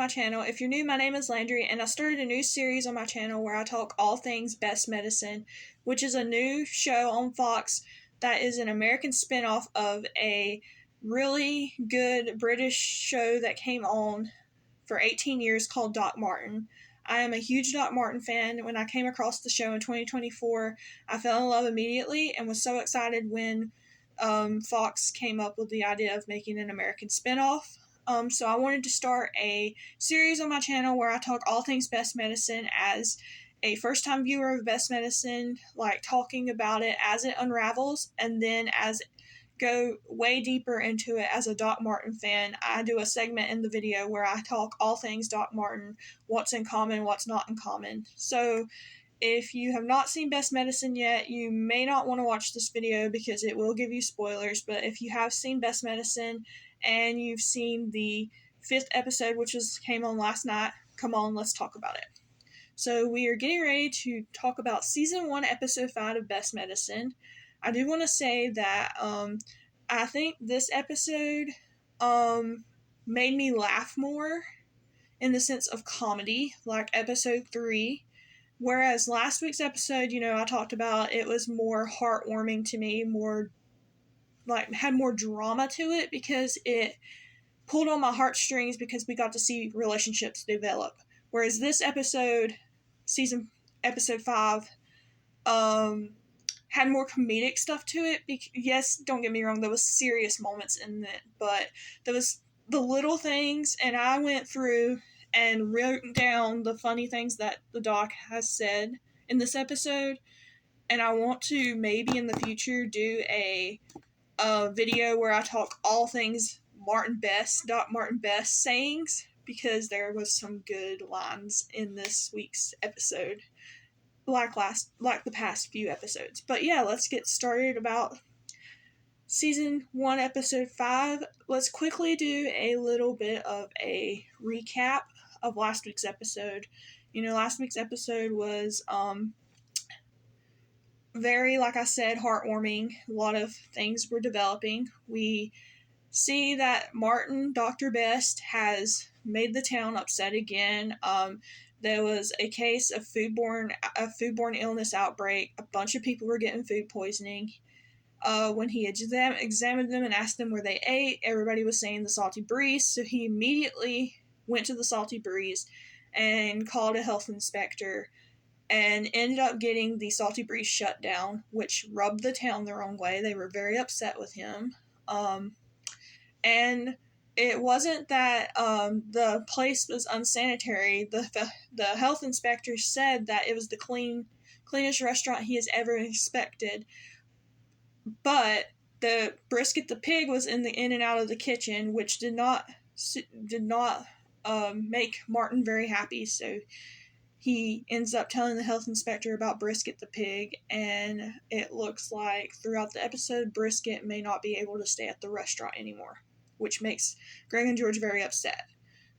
my channel. If you're new, my name is Landry, and I started a new series on my channel where I talk all things Best Medicine, which is a new show on Fox that is an American spinoff of a really good British show that came on for 18 years called Doc Martin. I am a huge Doc Martin fan. When I came across the show in 2024, I fell in love immediately and was so excited when Fox came up with the idea of making an American spinoff. So I wanted to start a series on my channel where I talk all things Best Medicine as a first-time viewer of Best Medicine, like talking about it as it unravels, and then as go way deeper into it as a Doc Martin fan. I do a segment in the video where I talk all things Doc Martin, what's in common, what's not in common. So if you have not seen Best Medicine yet, you may not want to watch this video because it will give you spoilers, but if you have seen Best Medicine and you've seen the 5th episode, which came on last night, come on, let's talk about it. So we are getting ready to talk about Season 1, Episode 5 of Best Medicine. I do want to say that I think this episode made me laugh more in the sense of comedy, like Episode 3. Whereas last week's episode, I talked about it was more heartwarming to me, more like had more drama to it because it pulled on my heartstrings because we got to see relationships develop. Whereas this episode, episode 5, had more comedic stuff to it. Yes, don't get me wrong, there was serious moments in it, but there was the little things, and I went through and wrote down the funny things that the doc has said in this episode, and I want to maybe in the future do a video where I talk all things Doc Martin Best sayings, because there was some good lines in this week's episode, like the past few episodes. But yeah, let's get started about Season 1, Episode 5. Let's quickly do a little bit of a recap of last week's episode. Last week's episode was very, like I said, heartwarming. A lot of things were developing. We see that Martin, Dr. Best, has made the town upset again. There was a case of foodborne illness outbreak. A bunch of people were getting food poisoning. When he examined them and asked them where they ate, everybody was saying the Salty Breeze, so he immediately went to the Salty Breeze and called a health inspector and ended up getting the Salty Breeze shut down, which rubbed the town the wrong way. They were very upset with him. And it wasn't that the place was unsanitary. The health inspector said that it was the cleanest restaurant he has ever inspected. But the brisket the pig was in and out of the kitchen, which did not make Martin very happy. So he ends up telling the health inspector about Brisket the pig, and it looks like throughout the episode, Brisket may not be able to stay at the restaurant anymore, which makes Greg and George very upset.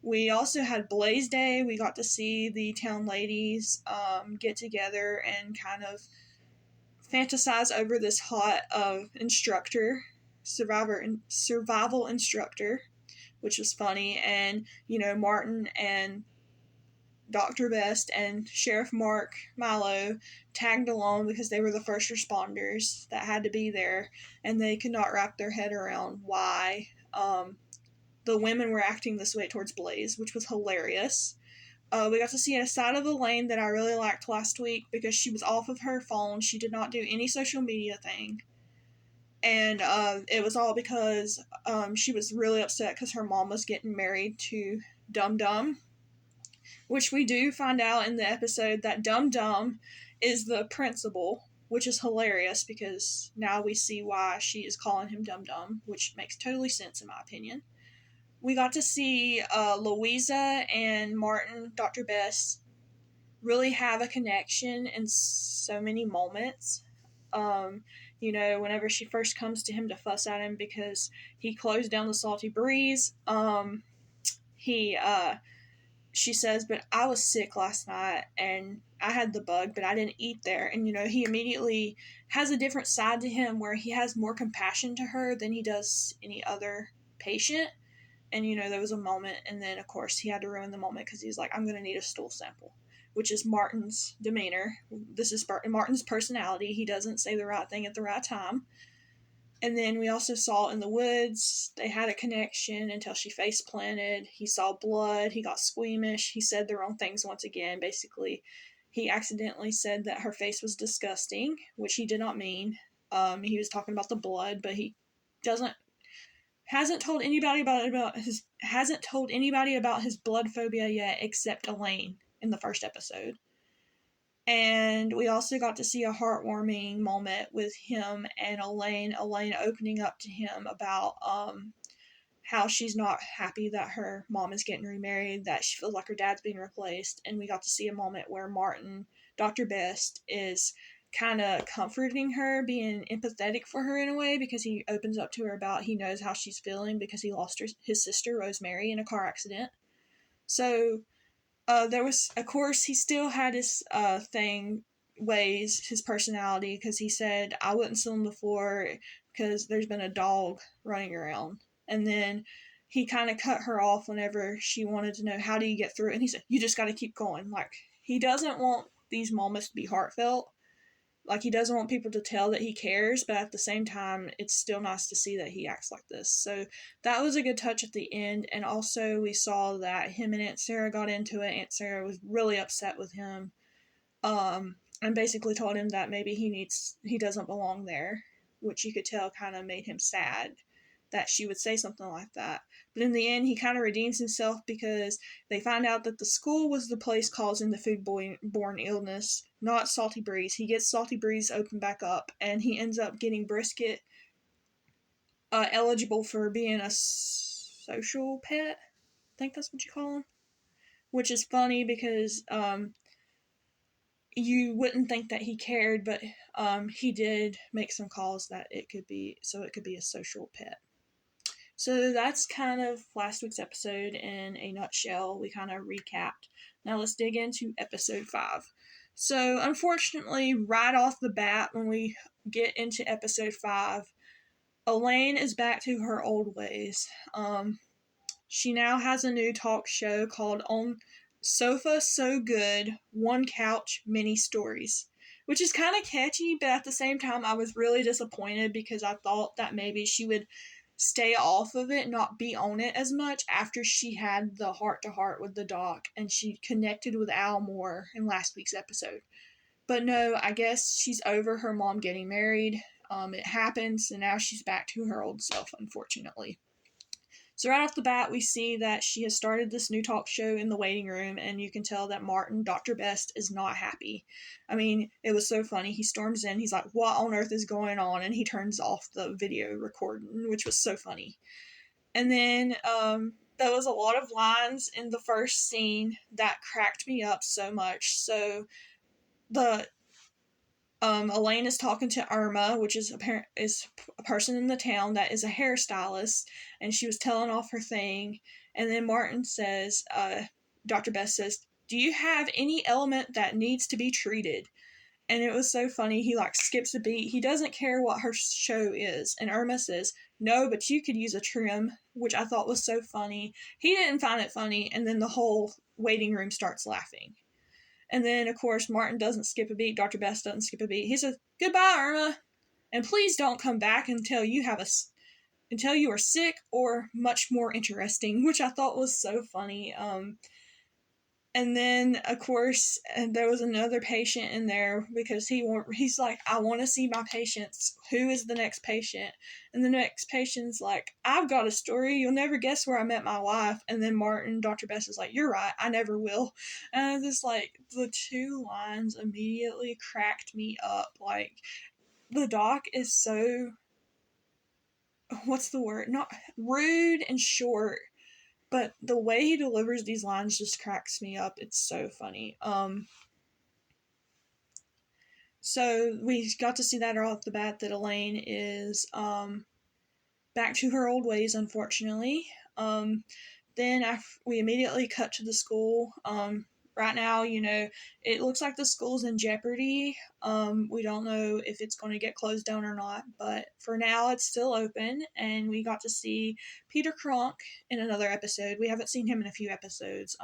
We also had Blaze Day. We got to see the town ladies get together and kind of fantasize over this hot survival instructor, which was funny. And, Martin and Dr. Best and Sheriff Mark Milo tagged along because they were the first responders that had to be there, and they could not wrap their head around why the women were acting this way towards Blaze, which was hilarious. We got to see a side of Elaine that I really liked last week because she was off of her phone. She did not do any social media thing. And it was all because she was really upset because her mom was getting married to Dum Dum, which we do find out in the episode that Dum Dum is the principal, which is hilarious because now we see why she is calling him Dum Dum, which makes totally sense in my opinion. We got to see Louisa and Martin, Dr. Best, really have a connection in so many moments. Whenever she first comes to him to fuss at him because he closed down the Salty Breeze, she says, but I was sick last night and I had the bug, but I didn't eat there. And, he immediately has a different side to him where he has more compassion to her than he does any other patient. and there was a moment, and then of course he had to ruin the moment because he's like, I'm going to need a stool sample, which is Martin's demeanor. This is Martin's personality. He doesn't say the right thing at the right time. And then we also saw in the woods, they had a connection until she face planted. He saw blood. He got squeamish. He said the wrong things once again. Basically, he accidentally said that her face was disgusting, which he did not mean. He was talking about the blood, but he doesn't hasn't told anybody about his blood phobia yet, except Elaine in the first episode. And we also got to see a heartwarming moment with him and Elaine opening up to him about how she's not happy that her mom is getting remarried, that she feels like her dad's being replaced. And we got to see a moment where Martin, Dr. Best, is kind of comforting her, being empathetic for her in a way, because he opens up to her about he knows how she's feeling because he lost his sister Rosemary in a car accident. So there was, of course, he still had his his personality, because he said, I wouldn't sit on the floor because there's been a dog running around. And then he kind of cut her off whenever she wanted to know, how do you get through it? And he said, you just got to keep going. Like, he doesn't want these moments to be heartfelt. Like, he doesn't want people to tell that he cares, but at the same time, it's still nice to see that he acts like this. So that was a good touch at the end. And also, we saw that him and Aunt Sarah got into it. Aunt Sarah was really upset with him, and basically told him that maybe he doesn't belong there, which you could tell kind of made him sad that she would say something like that. But in the end, he kind of redeems himself, because they find out that the school was the place causing the foodborne illness, not Salty Breeze. He gets Salty Breeze open back up, and he ends up getting Brisket eligible for being a social pet. I think that's what you call him. Which is funny because you wouldn't think that he cared, but he did make some calls that it could be a social pet. So that's kind of last week's episode in a nutshell. We kind of recapped. Now let's dig into episode 5. So unfortunately, right off the bat, when we get into episode 5, Elaine is back to her old ways. She now has a new talk show called On Sofa So Good, One Couch, Many Stories, which is kind of catchy, but at the same time, I was really disappointed because I thought that maybe she would stay off of it, not be on it as much after she had the heart-to-heart with the doc and she connected with Al more in last week's episode. But no, I guess she's over her mom getting married. It happened, so now she's back to her old self, unfortunately. So right off the bat, we see that she has started this new talk show in the waiting room, and you can tell that Martin, Dr. Best, is not happy. I mean, it was so funny. He storms in, he's like, what on earth is going on? And he turns off the video recording, which was so funny. And then there was a lot of lines in the first scene that cracked me up so much. So the Elaine is talking to Irma, which is a person in the town that is a hairstylist, and she was telling off her thing. And then Martin says, Dr. Best says, do you have any element that needs to be treated? And it was so funny. He skips a beat. He doesn't care what her show is. And Irma says, no, but you could use a trim, which I thought was so funny. He didn't find it funny, and then the whole waiting room starts laughing. And then, of course, Martin doesn't skip a beat. Dr. Best doesn't skip a beat. He says, goodbye, Irma. And please don't come back until you are sick or much more interesting, which I thought was so funny. And then, of course, there was another patient in there because he's like, I want to see my patients. Who is the next patient? And the next patient's like, I've got a story. You'll never guess where I met my wife. And then Martin, Dr. Best, is like, you're right. I never will. And it's like, the two lines immediately cracked me up. Like, the doc is so, what's the word? Not rude and short. But the way he delivers these lines just cracks me up. It's so funny. So we got to see that right off the bat, that Elaine is back to her old ways, unfortunately. Then we immediately cut to the school. right now, it looks like the school's in jeopardy. We don't know if it's going to get closed down or not, but for now it's still open, and we got to see Peter Kronk in another episode. We haven't seen him in a few episodes.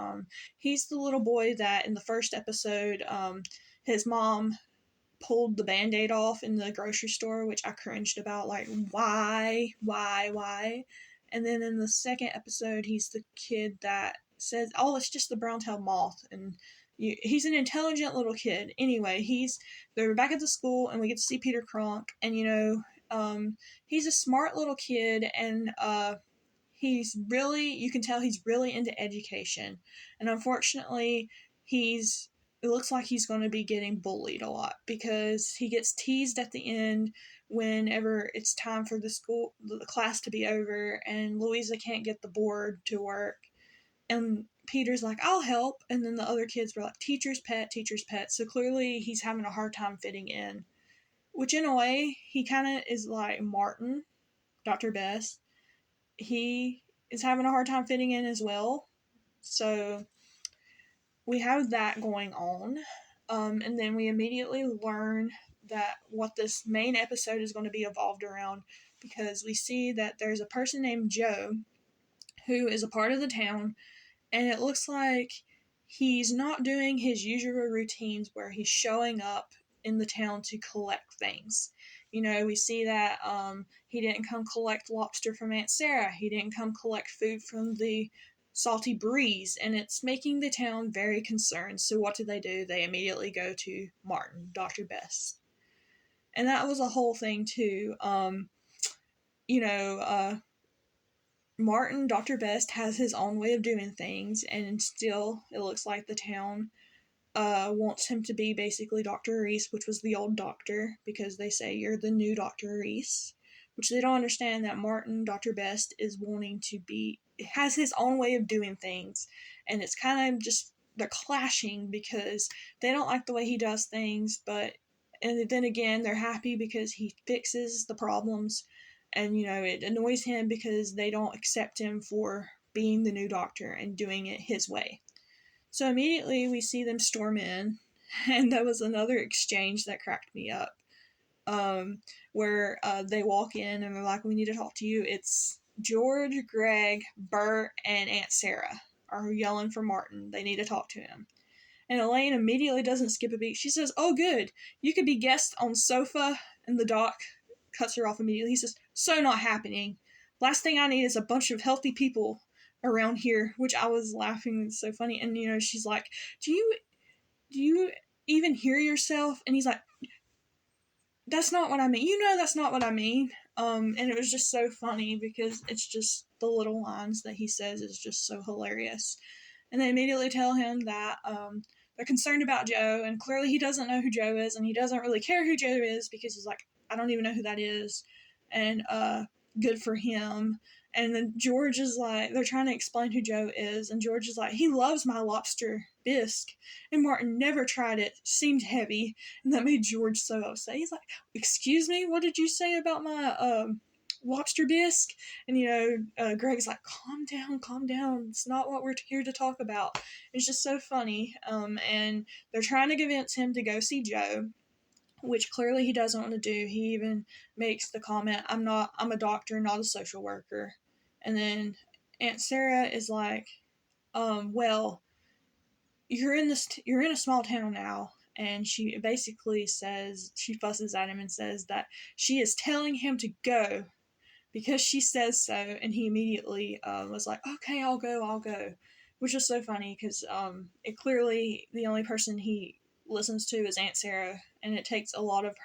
He's the little boy that in the first episode, his mom pulled the band-aid off in the grocery store, which I cringed about, like, why? And then in the second episode, he's the kid that says, oh, it's just the brown-tailed moth, and he's an intelligent little kid. Anyway, they're back at the school, and we get to see Peter Kronk, and, he's a smart little kid, and, you can tell he's really into education, and unfortunately, it looks like he's going to be getting bullied a lot because he gets teased at the end whenever it's time for the class to be over, and Louisa can't get the board to work, and Peter's like, I'll help, and then the other kids were like, teacher's pet, so clearly he's having a hard time fitting in, which in a way, he kind of is like Martin, Dr. Best. He is having a hard time fitting in as well, so we have that going on. And then we immediately learn that what this main episode is going to be evolved around, because we see that there's a person named Joe who is a part of the town, and it looks like he's not doing his usual routines where he's showing up in the town to collect things. We see that he didn't come collect lobster from Aunt Sarah. He didn't come collect food from the Salty Breeze, and it's making the town very concerned. So what do? They immediately go to Martin, Dr. Best. And that was a whole thing too. You know, Martin, Dr. Best, has his own way of doing things, and still it looks like the town wants him to be basically Dr. Reese, which was the old doctor, because they say you're the new Dr. Reese, which they don't understand that Martin, Dr. Best, has his own way of doing things, and it's kind of just, they're clashing because they don't like the way he does things, and then again, they're happy because he fixes the problems, and, it annoys him because they don't accept him for being the new doctor and doing it his way. So immediately we see them storm in, and that was another exchange that cracked me up, where they walk in and they're like, we need to talk to you. It's George, Greg, Bert, and Aunt Sarah are yelling for Martin. They need to talk to him. And Elaine immediately doesn't skip a beat. She says, oh, good. You could be guest on sofa. And the doc cuts her off immediately. He says, so not happening. Last thing I need is a bunch of healthy people around here, which I was laughing. It's so funny. And, she's like, do you even hear yourself? And he's like, that's not what I mean. That's not what I mean. And it was just so funny because it's just the little lines that he says is just so hilarious. And they immediately tell him that they're concerned about Joe, and clearly he doesn't know who Joe is, and he doesn't really care who Joe is because he's like, I don't even know who that is, and good for him. And then George is like, they're trying to explain who Joe is, and George is like, he loves my lobster bisque, and Martin never tried it, seemed heavy, and that made George so upset. He's like, excuse me, what did you say about my lobster bisque? And Greg's like, calm down, it's not what we're here to talk about. It's just so funny. And they're trying to convince him to go see Joe, which clearly he doesn't want to do. He even makes the comment, I'm a doctor, not a social worker. And then Aunt Sarah is like, well, you're in a small town now. And she basically says, she fusses at him and says that she is telling him to go because she says so, and he immediately was like, okay, I'll go, which was so funny because it clearly the only person he listens to is Aunt Sarah, and it takes a lot of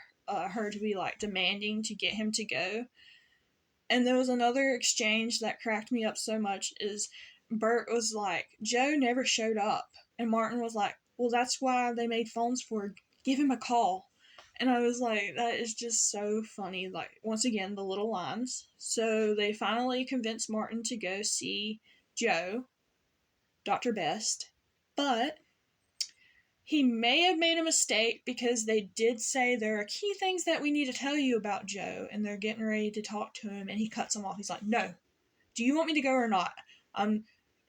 her to be like demanding to get him to go. And there was another exchange that cracked me up so much is Bert was like, Joe never showed up, and Martin was like, well, that's why they made phones for, give him a call. And I was like, that is just so funny. Like, once again, the little lines. So they finally convinced Martin to go see Joe, Dr. Best. But he may have made a mistake because they did say there are key things that we need to tell you about Joe. And they're getting ready to talk to him. And he cuts him off. He's like, no. Do you want me to go or not?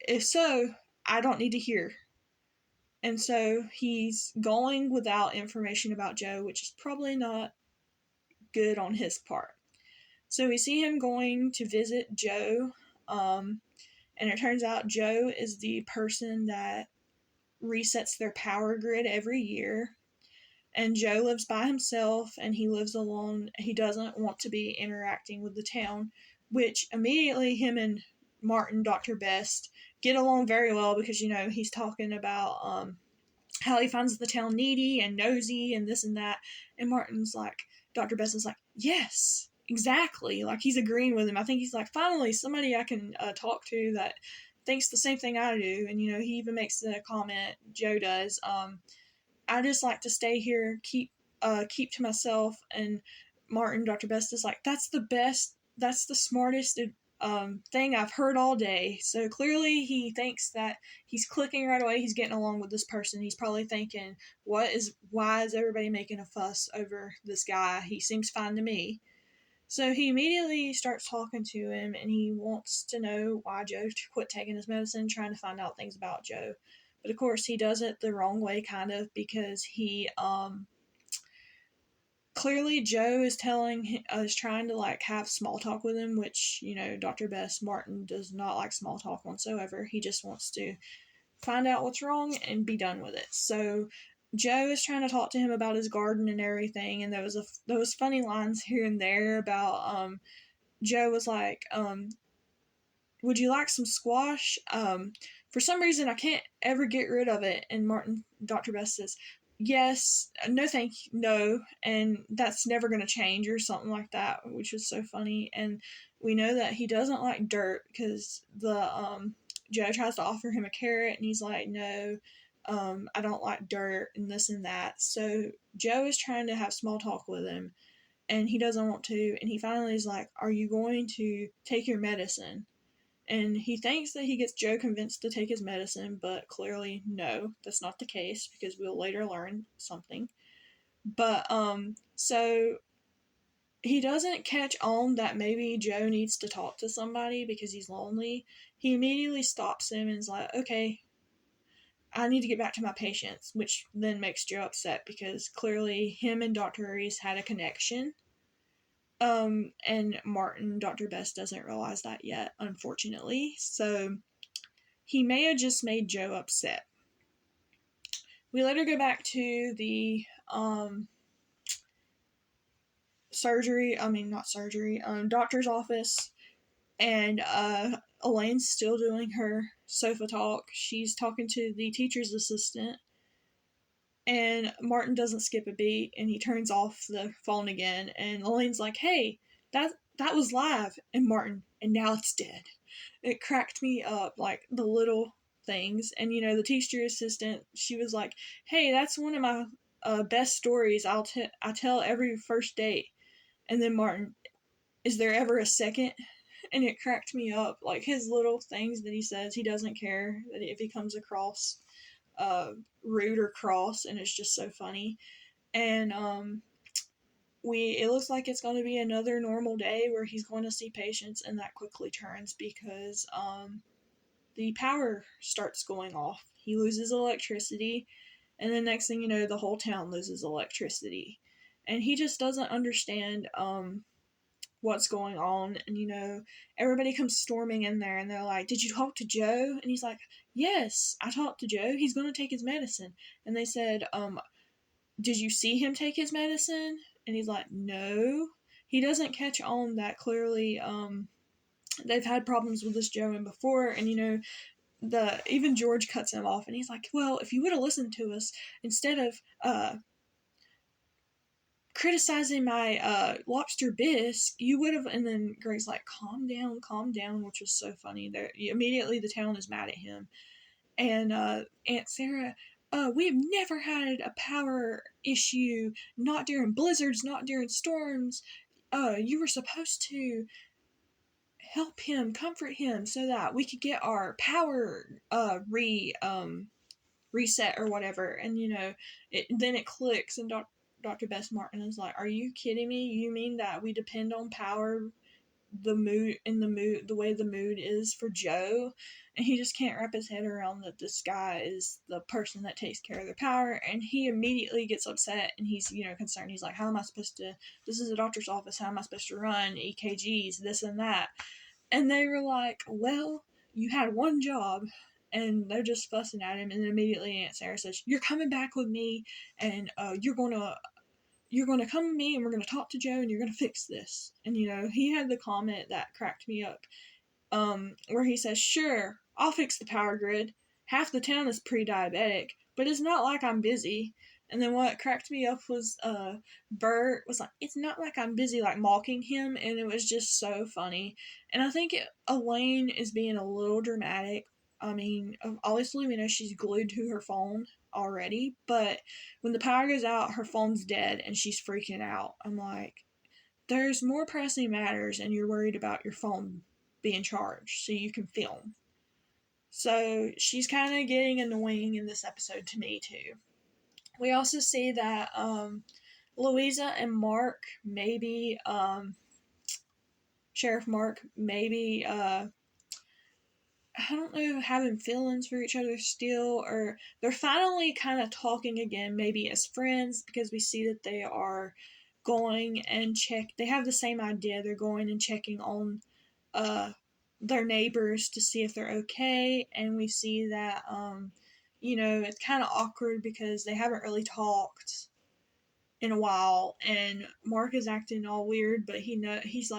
If so, I don't need to hear. And so he's going without information about Joe, which is probably not good on his part. So we see him going to visit Joe, and it turns out Joe is the person that resets their power grid every year. And Joe lives by himself and he lives alone. He doesn't want to be interacting with the town, which immediately him and Martin, Dr. Best, get along very well because, he's talking about how he finds the town needy and nosy and this and that. And Martin's like, Dr. Best is like, yes, exactly. Like, he's agreeing with him. I think he's like, finally, somebody I can talk to that thinks the same thing I do. And, he even makes the comment, Joe does, I just like to stay here, keep to myself. And Martin, Dr. Best is like, that's the best, that's the smartest thing I've heard all day. So clearly he thinks that he's clicking right away. He's getting along with this person. He's probably thinking, why is everybody making a fuss over this guy? He seems fine to me. So he immediately starts talking to him and he wants to know why Joe quit taking his medicine, trying to find out things about Joe. But of course, he does it the wrong way, kind of, because he clearly Joe is is trying to like have small talk with him, which Dr. Best Martin does not like small talk whatsoever. He just wants to find out what's wrong and be done with it. So Joe is trying to talk to him about his garden and everything, and there was funny lines here and there about Joe was like, would you like some squash? For some reason, I can't ever get rid of it. And Dr. Best says, yes, no, thank you, no. And that's never going to change or something like that, which was so funny. And we know that he doesn't like dirt because Joe tries to offer him a carrot and he's like, no, I don't like dirt and this and that. So Joe is trying to have small talk with him and he doesn't want to. And he finally is like, are you going to take your medicine? And he thinks that he gets Joe convinced to take his medicine, but clearly, no, that's not the case because we'll later learn something. But, so he doesn't catch on that maybe Joe needs to talk to somebody because he's lonely. He immediately stops him and is like, okay, I need to get back to my patients, which then makes Joe upset because clearly him and Dr. Reese had a connection. And Martin, Dr. Best doesn't realize that yet, unfortunately. So he may have just made Joe upset. We later go back to the doctor's office, and Elaine's still doing her sofa talk. She's talking to the teacher's assistant, and Martin doesn't skip a beat, and he turns off the phone again, and Elaine's like, hey, that was live, and Martin, and now it's dead. It cracked me up, like the little things. And the teacher assistant, she was like, hey, that's one of my best stories I tell every first date. And then Martin, is there ever a second? And it cracked me up, like his little things that he says. He doesn't care that if he comes across rude or cross, and it's just so funny. And it looks like it's going to be another normal day where he's going to see patients, and that quickly turns because the power starts going off. He loses electricity, and the next thing you know, the whole town loses electricity. And he just doesn't understand what's going on. And everybody comes storming in there, and they're like, did you talk to Joe? And he's like, yes, I talked to Joe. He's going to take his medicine. And they said, did you see him take his medicine? And he's like, no. He doesn't catch on that clearly they've had problems with this Joe and before, and even George cuts him off, and he's like, well, if you would have listened to us instead of criticizing my lobster bisque, you would have. And then Greg's like, calm down, which was so funny. There immediately the town is mad at him. And Aunt Sarah, we have never had a power issue, not during blizzards, not during storms. You were supposed to help him, comfort him, so that we could get our power reset or whatever. And then it clicks, and Dr. Best Martin is like, are you kidding me? You mean that we depend on power the way the mood is for Joe, and he just can't wrap his head around that this guy is the person that takes care of their power, and he immediately gets upset, and he's, concerned. He's like, how am I supposed to, this is a doctor's office, how am I supposed to run EKGs, this and that? And they were like, well, you had one job. And they're just fussing at him, and then immediately Aunt Sarah says, you're coming back with me, and you're going to come with me, and we're going to talk to Joe, and you're going to fix this. And, he had the comment that cracked me up, where he says, sure, I'll fix the power grid. Half the town is pre-diabetic, but it's not like I'm busy. And then what cracked me up was, Bert was like, it's not like I'm busy, like mocking him, and it was just so funny. And I think Elaine is being a little dramatic. I mean, obviously we know she's glued to her phone already, but when the power goes out, her phone's dead, and she's freaking out. I'm like, there's more pressing matters, and you're worried about your phone being charged so you can film. So she's kind of getting annoying in this episode to me too. We also see that Louisa and Mark, maybe Sheriff Mark, maybe I don't know, having feelings for each other still, or they're finally kind of talking again, maybe as friends, because we see that they are going and they have the same idea. They're going and checking on their neighbors to see if they're okay, and we see that it's kind of awkward because they haven't really talked in a while, and Mark is acting all weird, but he knows he's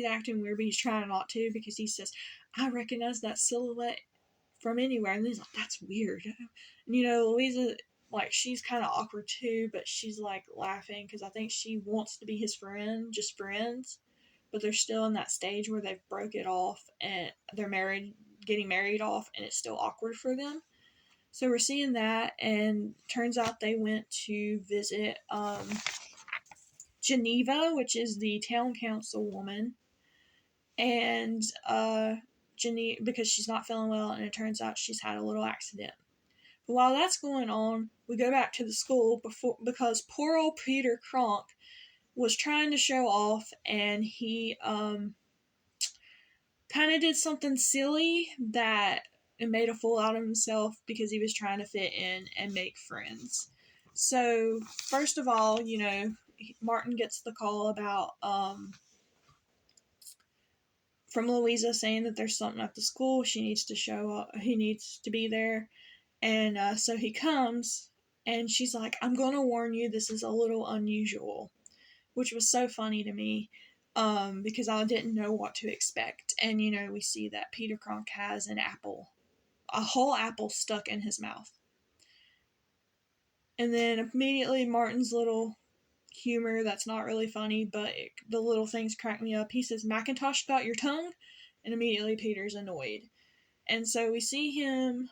acting weird, but he's trying not to, because he says, I recognize that silhouette from anywhere, and he's like, that's weird. And Louisa, like, she's kind of awkward too, but she's like laughing because I think she wants to be his friend, just friends, but they're still in that stage where they've broke it off and they're getting married off, and it's still awkward for them. So we're seeing that, and turns out they went to visit Geneva, which is the town councilwoman, and Geneva, because she's not feeling well, and it turns out she's had a little accident. But while that's going on, we go back to the school because poor old Peter Kronk was trying to show off, and he kind of did something silly that it made a fool out of himself because he was trying to fit in and make friends. So, first of all, Martin gets the call about from Louisa saying that there's something at the school. She needs to show up. He needs to be there. And so he comes, and she's like, I'm going to warn you, this is a little unusual, which was so funny to me. Because I didn't know what to expect. And, we see that Peter Kronk has a whole apple stuck in his mouth. And then immediately Martin's little humor that's not really funny, but the little things crack me up. He says, Macintosh got your tongue? And immediately Peter's annoyed. And so we see him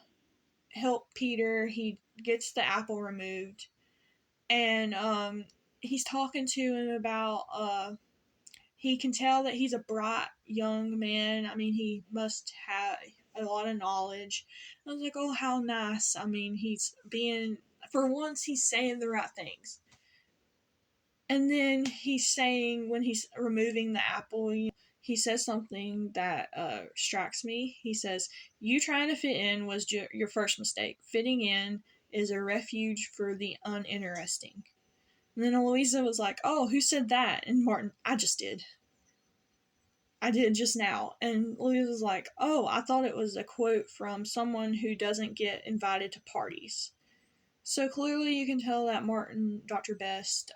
help Peter. He gets the apple removed. And he's talking to him about he can tell that he's a bright young man. I mean, he must have a lot of knowledge. I was like, oh, how nice. I mean, for once, he's saying the right things. And then he's saying, when he's removing the apple, he says something that strikes me. He says, you trying to fit in was your first mistake. Fitting in is a refuge for the uninteresting. And then Louisa was like, oh, who said that? And Martin, I just did. I did just now. And Louisa was like, oh, I thought it was a quote from someone who doesn't get invited to parties. So clearly you can tell that Martin, Dr. Best,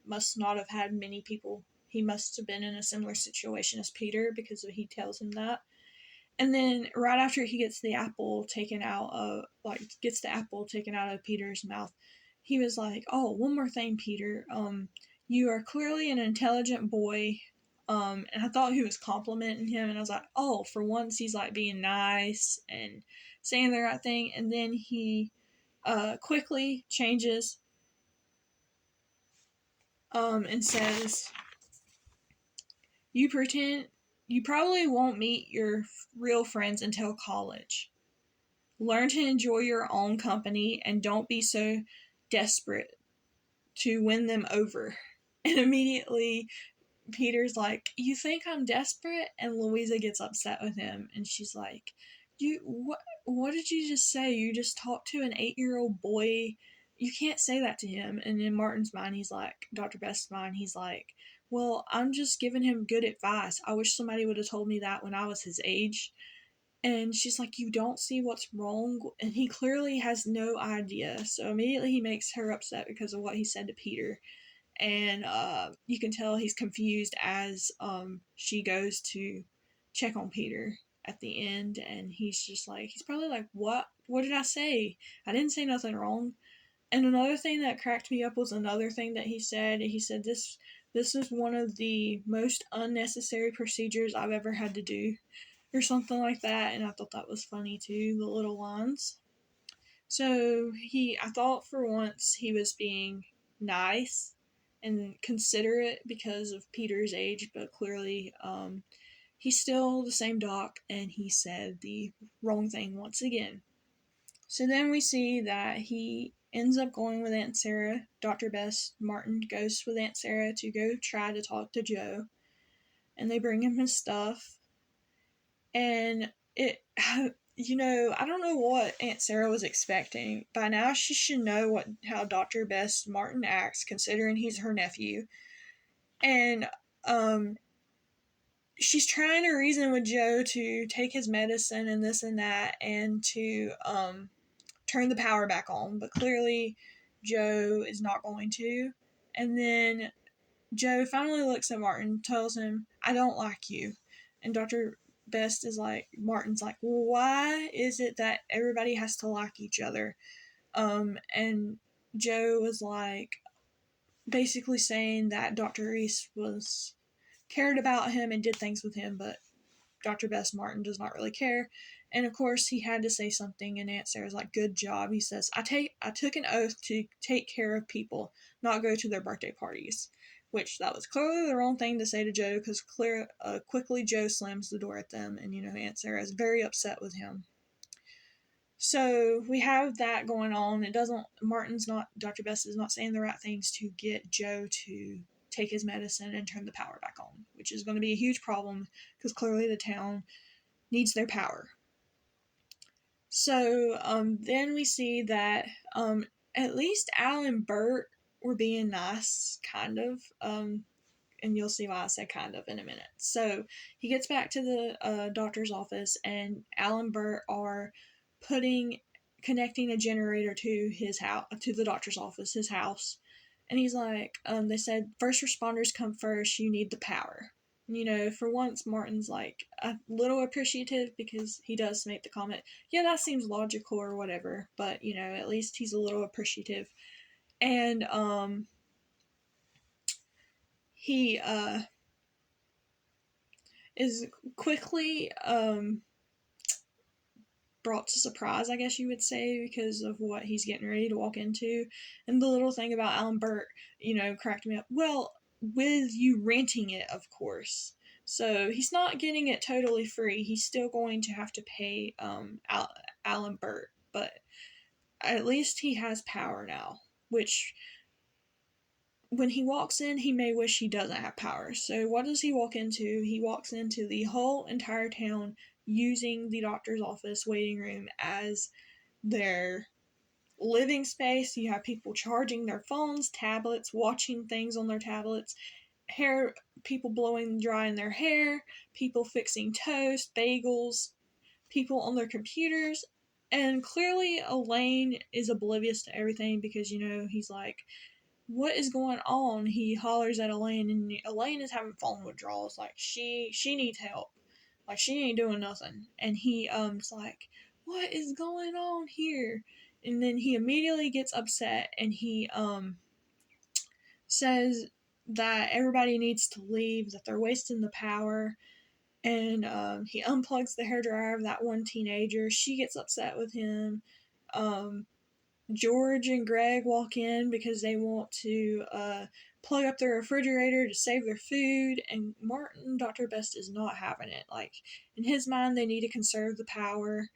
must not have had many people. He must have been in a similar situation as Peter, because he tells him that. And then right after he gets the apple taken out of Peter's mouth, he was like, oh, one more thing, Peter. You are clearly an intelligent boy. And I thought he was complimenting him, and I was like, oh, for once he's like being nice and saying the right thing. And then he quickly changes and says, you probably won't meet your real friends until college. Learn to enjoy your own company and don't be so desperate to win them over. And immediately Peter's like, "You think I'm desperate?" And Louisa gets upset with him, and she's like, "You what did you just say? You just talked to an 8-year-old boy. You can't say that to him." And in Martin's mind, he's like, Dr. Best's mind, he's like, "Well, I'm just giving him good advice. I wish somebody would have told me that when I was his age." And she's like, "You don't see what's wrong?" And he clearly has no idea. So immediately he makes her upset because of what he said to Peter. And you can tell he's confused as she goes to check on Peter at the end. And he's probably like, What did I say? I didn't say nothing wrong." And another thing that cracked me up was another thing that he said. He said, This is one of the most unnecessary procedures I've ever had to do," or something like that. And I thought that was funny too, the little lines. So I thought for once he was being nice and considerate because of Peter's age, but clearly he's still the same doc, and he said the wrong thing once again. So then we see that he ends up going with Aunt Sarah. Dr. Best Martin goes with Aunt Sarah to go try to talk to Joe, and they bring him his stuff. And I don't know what Aunt Sarah was expecting. By now, she should know how Dr. Best Martin acts, considering he's her nephew. And um, she's trying to reason with Joe to take his medicine and this and that, and to turn the power back on. But clearly, Joe is not going to. And then Joe finally looks at Martin, tells him, "I don't like you." And Dr. Best is like, Martin's like, "Well, why is it that everybody has to like each other?" And Joe was like, basically saying that Dr. Reese cared about him and did things with him, but Dr. Best Martin does not really care. And of course, he had to say something, and Aunt Sarah's like, "Good job." He says, I took an oath to take care of people, not go to their birthday parties." Which that was clearly the wrong thing to say to Joe, because quickly Joe slams the door at them, and Aunt Sarah is very upset with him. So we have that going on. Dr. Best is not saying the right things to get Joe to take his medicine and turn the power back on, which is going to be a huge problem because clearly the town needs their power. So then we see that at least Al and Bert were being nice, kind of. And you'll see why I say kind of in a minute. So he gets back to the doctor's office, and Al and Bert are connecting a generator to his house, to the doctor's office, his house. And he's like, they said, "First responders come first, you need the power." For once, Martin's like a little appreciative because he does make the comment, "Yeah, that seems logical," or whatever. But, at least he's a little appreciative. And he is quickly brought to surprise, I guess you would say, because of what he's getting ready to walk into. And the little thing about Alan Burt, cracked me up. Well, with you renting it, of course. So he's not getting it totally free. He's still going to have to pay Alan Burt, but at least he has power now, which when he walks in, he may wish he doesn't have power. So what does he walk into? He walks into the whole entire town using the doctor's office waiting room as their living space. You have people charging their phones, tablets, watching things on their tablets, hair people blowing drying their hair, people fixing toast, bagels, people on their computers. And clearly Elaine is oblivious to everything because he's like, "What is going on?" He hollers at Elaine, and Elaine is having phone withdrawals. Like she needs help. Like she ain't doing nothing. And he's like, "What is going on here?" And then he immediately gets upset, and he says that everybody needs to leave, that they're wasting the power. And he unplugs the hairdryer of that one teenager. She gets upset with him. George and Greg walk in because they want to plug up their refrigerator to save their food, and Martin, Dr. Best, is not having it. Like, in his mind, they need to conserve the power,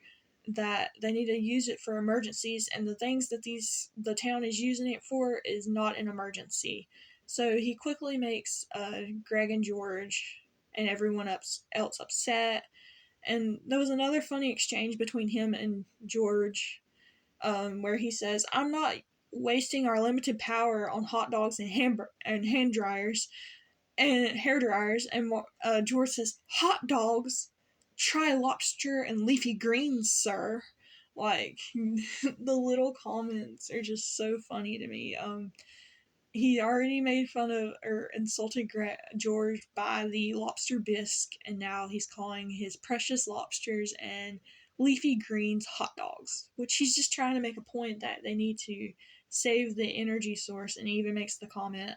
that they need to use it for emergencies, and the things that the town is using it for is not an emergency. So he quickly makes Greg and George and everyone else upset. And there was another funny exchange between him and George, where he says, "I'm not wasting our limited power on hot dogs and hand dryers and hair dryers." And George says, "Hot dogs? Try lobster and leafy greens, sir." Like, the little comments are just so funny to me. He already made fun of or insulted George by the lobster bisque, and now he's calling his precious lobsters and leafy greens hot dogs, which he's just trying to make a point that they need to save the energy source. And he even makes the comment,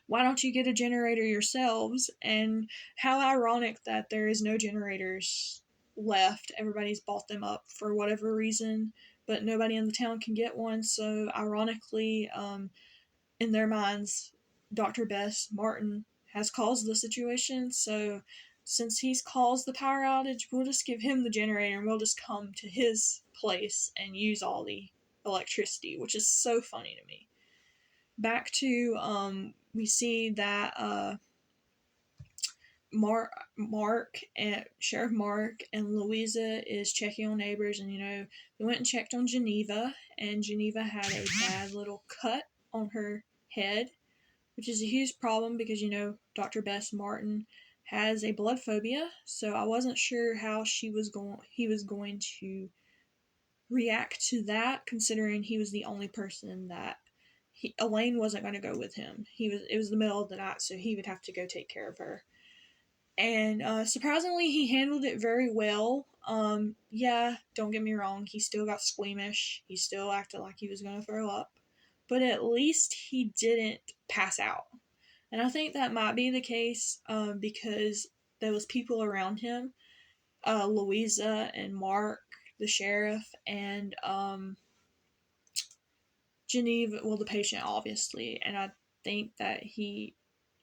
why don't you get a generator yourselves? And how ironic that there is no generators left. Everybody's bought them up for whatever reason, but nobody in the town can get one. So ironically, in their minds, Dr. Bess Martin has caused the situation. So since he's caused the power outage, we'll just give him the generator and we'll just come to his place and use all the electricity, which is so funny to me. Back to we see that Mark and Sheriff Mark and Louisa is checking on neighbors, and they went and checked on Geneva, and Geneva had a bad little cut on her head, which is a huge problem because Dr. Bess Martin has a blood phobia, so I wasn't sure how he was going to react to that, considering he was the only person that Elaine wasn't going to go with him. It was the middle of the night, so he would have to go take care of her. And surprisingly, he handled it very well. Yeah, don't get me wrong, he still got squeamish. He still acted like he was going to throw up. But at least he didn't pass out. And I think that might be the case because there was people around him, Louisa and Mark, the sheriff, and Geneva, well, the patient, obviously. And I think that he,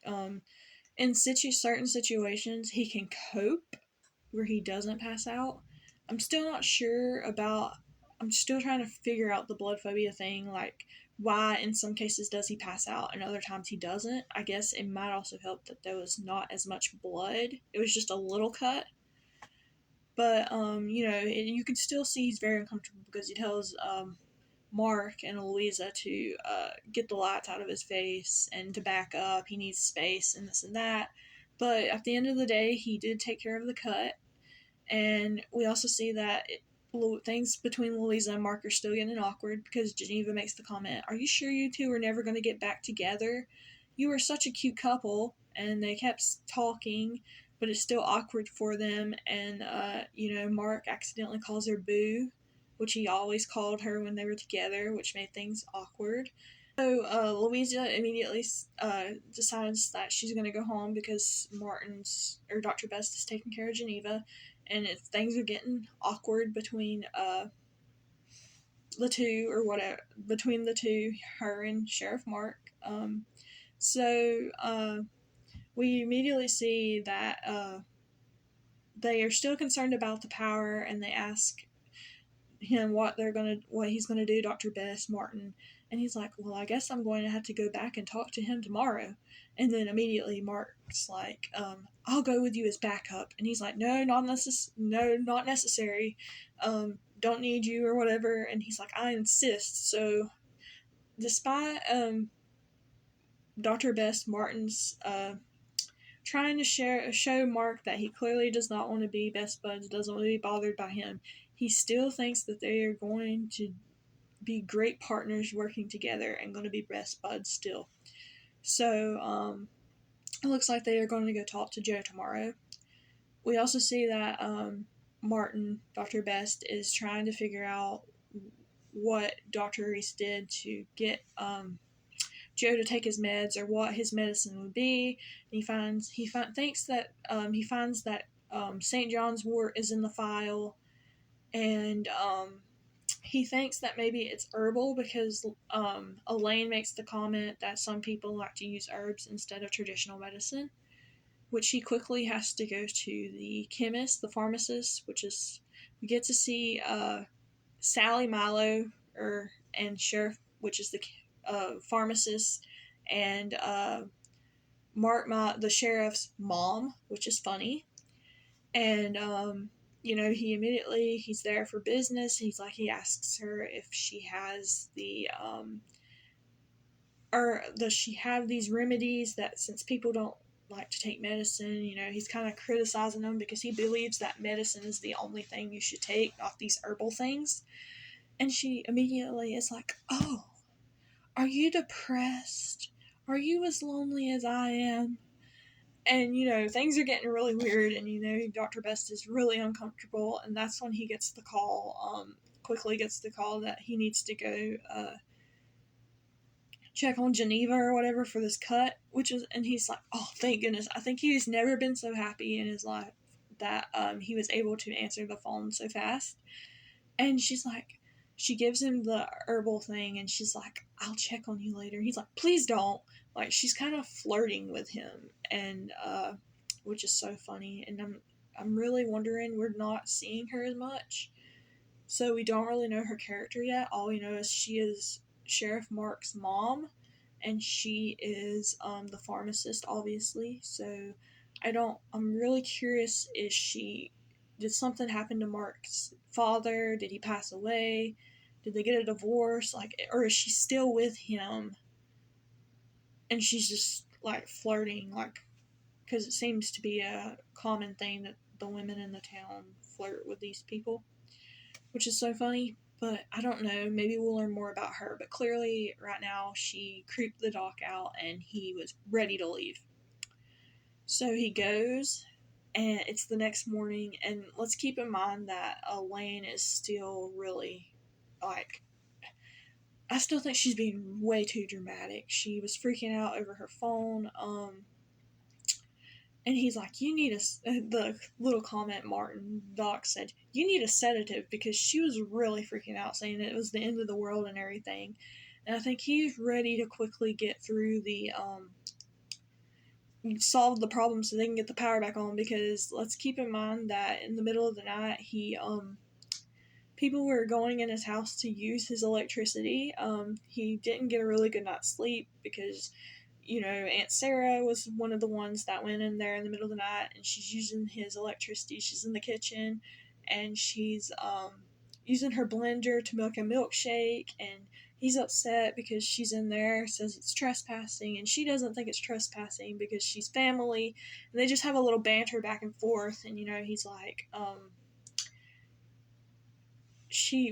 in certain situations, he can cope where he doesn't pass out. I'm still not sure about. I'm still trying to figure out the blood phobia thing, like why in some cases does he pass out and other times he doesn't. I guess it might also help that there was not as much blood. It was just a little cut. But you can still see he's very uncomfortable because he tells Mark and Louisa to get the lights out of his face and to back up. He needs space and this and that. But at the end of the day, he did take care of the cut. And we also see that things between Louisa and Mark are still getting awkward because Geneva makes the comment, "Are you sure you two are never going to get back together? You were such a cute couple." And they kept talking, but it's still awkward for them. And, Mark accidentally calls her Boo, which he always called her when they were together, which made things awkward. So Louisa immediately decides that she's going to go home because Dr. Best is taking care of Geneva, and if things are getting awkward between the two or whatever, between the two, her and Sheriff Mark. So we immediately see that they are still concerned about the power, and they ask him what he's gonna do, Dr. Bess Martin, and he's like, "Well, I guess I'm going to have to go back and talk to him tomorrow." And then immediately Mark's like, "I'll go with you as backup," and he's like, "No, not necessary. Don't need you or whatever." And he's like, "I insist." So, despite Dr. Bess Martin's trying to show Mark that he clearly does not want to be best buds, doesn't want to be bothered by him, he still thinks that they are going to be great partners working together and going to be best buds still. So it looks like they are going to go talk to Joe tomorrow. We also see that Martin, Dr. Best, is trying to figure out what Dr. Reese did to get Joe to take his meds or what his medicine would be. And thinks that he finds that St. John's wort is in the file, and he thinks that maybe it's herbal because Elaine makes the comment that some people like to use herbs instead of traditional medicine, which he quickly has to go to the chemist, the pharmacist, we get to see Sally Milo and Sheriff, which is the pharmacist, and the sheriff's mom, which is funny. And he's there for business. He asks her if she has or does she have these remedies that, since people don't like to take medicine, he's kind of criticizing them because he believes that medicine is the only thing you should take, not these herbal things. And she immediately is like, "Oh, are you depressed? Are you as lonely as I am?" And, things are getting really weird, and, Dr. Best is really uncomfortable, and that's when he gets the call, quickly gets the call that he needs to go, check on Geneva or whatever for this cut, and he's like, "Oh, thank goodness." I think he's never been so happy in his life that, he was able to answer the phone so fast. And she gives him the herbal thing, and she's like, "I'll check on you later." He's like, "Please don't." Like, she's kind of flirting with him, and which is so funny. And I'm really wondering, we're not seeing her as much, so we don't really know her character yet. All we know is she is Sheriff Mark's mom, and she is the pharmacist, obviously. So I'm really curious, did something happen to Mark's father? Did he pass away? Did they get a divorce? Like, or is she still with him? And she's just like flirting, like, because it seems to be a common thing that the women in the town flirt with these people, which is so funny. But I don't know, maybe we'll learn more about her. But clearly, right now, she creeped the doc out and he was ready to leave. So he goes, and it's the next morning. And let's keep in mind that Elaine is still really, like, I still think she's being way too dramatic. She was freaking out over her phone. And he's like, "You need the little comment Martin Doc said, "You need a sedative," because she was really freaking out, saying it was the end of the world and everything. And I think he's ready to quickly get through solve the problem so they can get the power back on, because let's keep in mind that in the middle of the night, people were going in his house to use his electricity. He didn't get a really good night's sleep because, Aunt Sarah was one of the ones that went in there in the middle of the night, and she's using his electricity. She's in the kitchen, and she's using her blender to make a milkshake, and he's upset because she's in there, says it's trespassing, and she doesn't think it's trespassing because she's family, and they just have a little banter back and forth. And, he's like,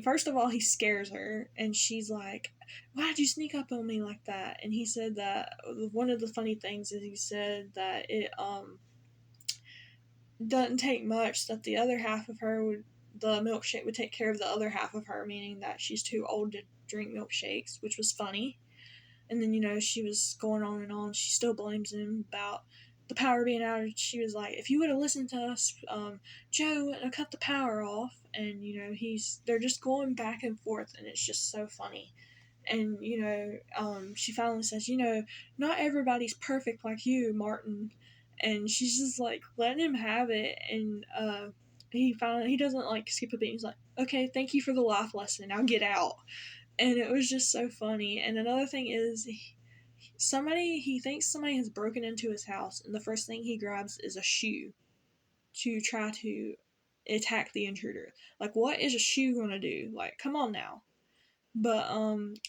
first of all, he scares her, and she's like, "Why'd you sneak up on me like that?" And he said that one of the funny things is he said that it doesn't take much, that the milkshake would take care of the other half of her, meaning that she's too old to drink milkshakes, which was funny. And then, she was going on and on. She still blames him about the power being out. She was like, "If you would have listened to us, Joe wouldn't have cut the power off." And, they're just going back and forth, and it's just so funny. And, she finally says, "Not everybody's perfect like you, Martin." And she's just like letting him have it. And, he doesn't like skip a beat. He's like, "Okay, thank you for the life lesson. Now get out." And it was just so funny. And another thing is, he thinks somebody has broken into his house, and the first thing he grabs is a shoe to try to attack the intruder. Like, what is a shoe gonna do? Like, come on now. But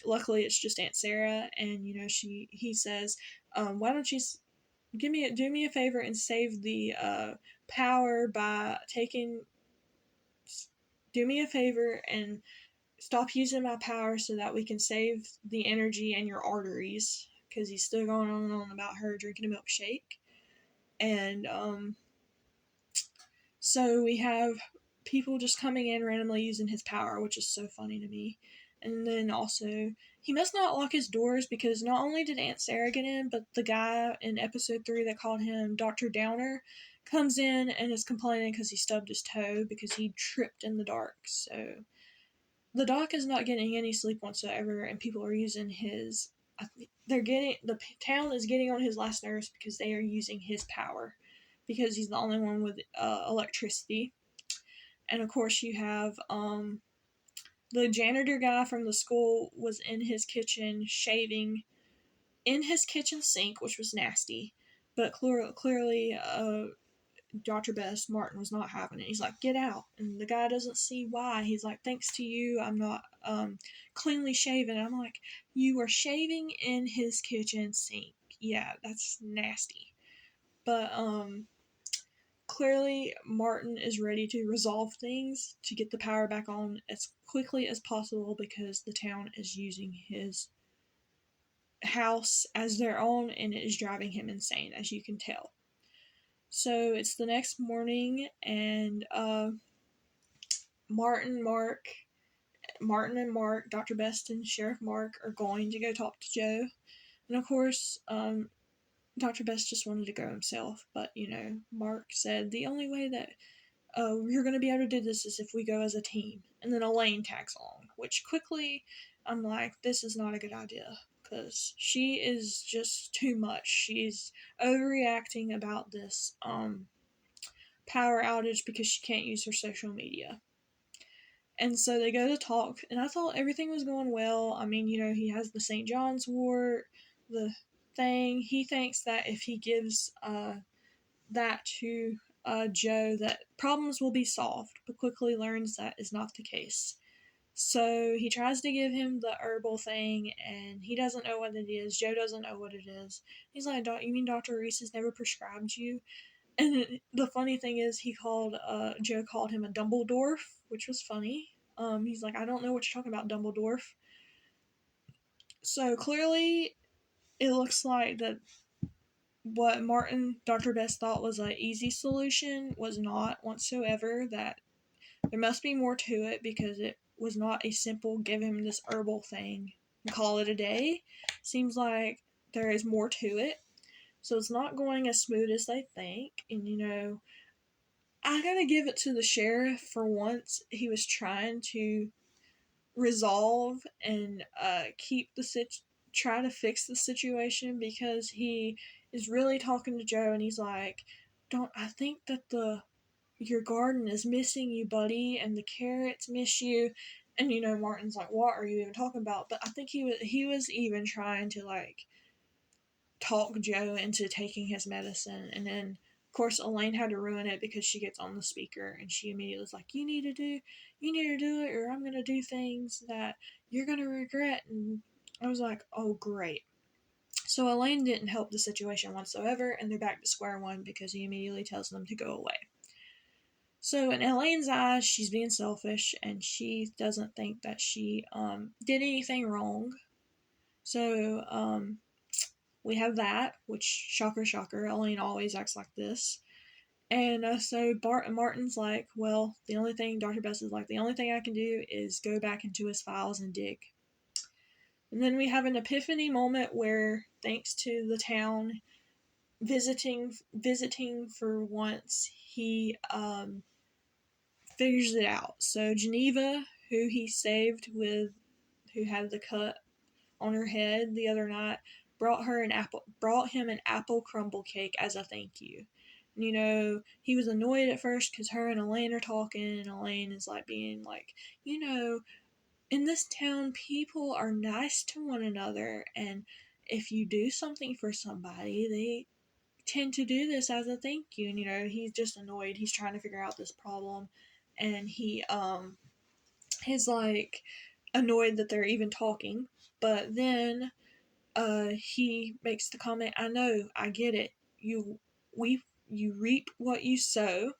luckily it's just Aunt Sarah, and he says, "Why don't you do me a favor and save the power by taking do me a favor and stop using my power so that we can save the energy and your arteries," because he's still going on and on about her drinking a milkshake. And so we have people just coming in randomly using his power, which is so funny to me. And then also, he must not lock his doors, because not only did Aunt Sarah get in, but the guy in episode 3 that called him Dr. Downer comes in and is complaining because he stubbed his toe because he tripped in the dark. So the doc is not getting any sleep whatsoever, and people are using his. The town is getting on his last nerves because they are using his power, because he's the only one with electricity. And of course, you have the janitor guy from the school was in his kitchen shaving in his kitchen sink, which was nasty. But clearly, Dr. Best, Martin was not having it. He's like, get out. And the guy doesn't see why. He's like, thanks to you, I'm not cleanly shaven. And I'm like, you were shaving in his kitchen sink. Yeah, that's nasty. But clearly, Martin is ready to resolve things to get the power back on as quickly as possible because the town is using his house as their own and it is driving him insane, as you can tell. So it's the next morning, and Martin, Mark, Martin and Mark, Dr. Best and Sheriff Mark are going to go talk to Joe. And of course, Dr. Best just wanted to go himself, but Mark said the only way that you're going to be able to do this is if we go as a team. And then Elaine tags along, which quickly I'm like, this is not a good idea because she is just too much. She's overreacting about this power outage because she can't use her social media. And so they go to talk, and I thought everything was going well. I mean, he has the St. John's wort, the thing. He thinks that if he gives that to Joe, that problems will be solved, but quickly learns that is not the case. So he tries to give him the herbal thing, and he doesn't know what it is. Joe doesn't know what it is. He's like, "You mean Dr. Reese has never prescribed you?" And the funny thing is, Joe called him a Dumbledore, which was funny. He's like, I don't know what you're talking about, Dumbledore. So clearly, it looks like that what Dr. Best thought was an easy solution was not whatsoever. That there must be more to it because it was not a simple give him this herbal thing and call it a day. Seems like there is more to it. So it's not going as smooth as they think. And I gotta give it to the sheriff for once. He was trying to resolve and try to fix the situation because he is really talking to Joe and he's like, "Don't I think that your garden is missing you, buddy, and the carrots miss you." And Martin's like, "What are you even talking about?" But I think he was even trying to talk Joe into taking his medicine. And then, of course, Elaine had to ruin it because she gets on the speaker and she immediately was like, you need to do it, or I'm going to do things that you're going to regret." And I was like, oh, great. So Elaine didn't help the situation whatsoever, and they're back to square one because he immediately tells them to go away. So in Elaine's eyes, she's being selfish, and she doesn't think that she did anything wrong. So we have that, which, shocker, shocker, Elaine always acts like this. And so Martin's like, well, Dr. Best is like, the only thing I can do is go back into his files and dig. And then we have an epiphany moment where, thanks to the town visiting for once, he figures it out. So Geneva, who he saved who had the cut on her head the other night, brought him an apple crumble cake as a thank you. He was annoyed at first because her and Elaine are talking, and Elaine is being like, in this town, people are nice to one another, and if you do something for somebody, they tend to do this as a thank you. And he's just annoyed. He's trying to figure out this problem, and he's annoyed that they're even talking. But then he makes the comment, I know, I get it. You reap what you sow.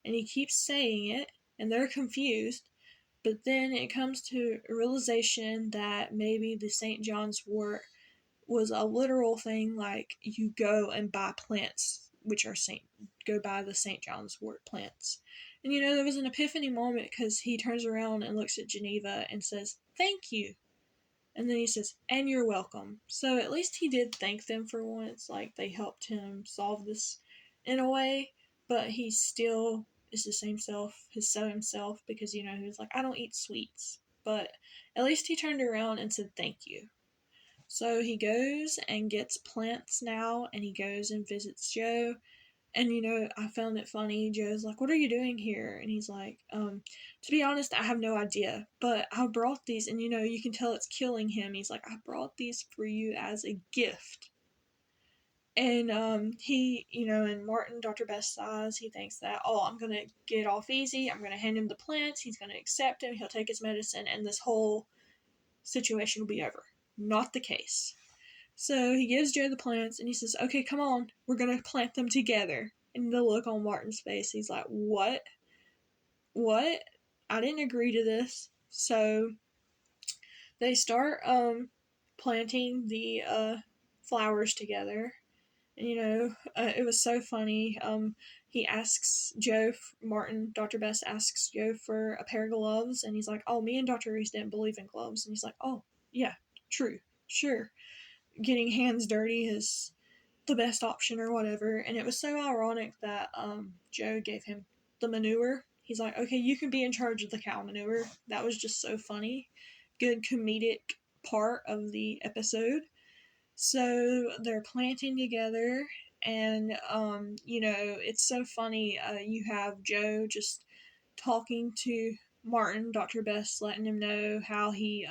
And he keeps saying it, and they're confused. But then it comes to a realization that maybe the St. John's wort was a literal thing, like you go and buy plants, go buy the St. John's wort plants. And there was an epiphany moment because he turns around and looks at Geneva and says, "Thank you." And then he says, "And you're welcome." So at least he did thank them for once, like they helped him solve this in a way, but he still is the same same self, because he was like, I don't eat sweets. But at least he turned around and said thank you. So he goes and gets plants now, and he goes and visits Joe. And, I found it funny. Joe's like, "What are you doing here?" And he's like, "To be honest, I have no idea, but I brought these, and, you can tell it's killing him." He's like, "I brought these for you as a gift." And he, and Martin, Dr. Best sighs, he thinks that, oh, I'm going to get off easy. I'm going to hand him the plants. He's going to accept him. He'll take his medicine, and this whole situation will be over. Not the case. So he gives Joe the plants, and he says, "Okay, come on. We're going to plant them together." And the look on Martin's face, he's like, "What? What? I didn't agree to this." So they start planting the flowers together. And, it was so funny. He asks Joe, Martin, Dr. Best asks Joe for a pair of gloves, and he's like, "Oh, me and Dr. Reese didn't believe in gloves." And he's like, "Oh, yeah, true, sure." Getting hands dirty is the best option or whatever. And it was so ironic that Joe gave him the manure. He's like, "Okay, you can be in charge of the cow manure." That was just so funny. Good comedic part of the episode. So they're planting together, and it's so funny. You have Joe just talking to Martin, Dr. Best, letting him know how he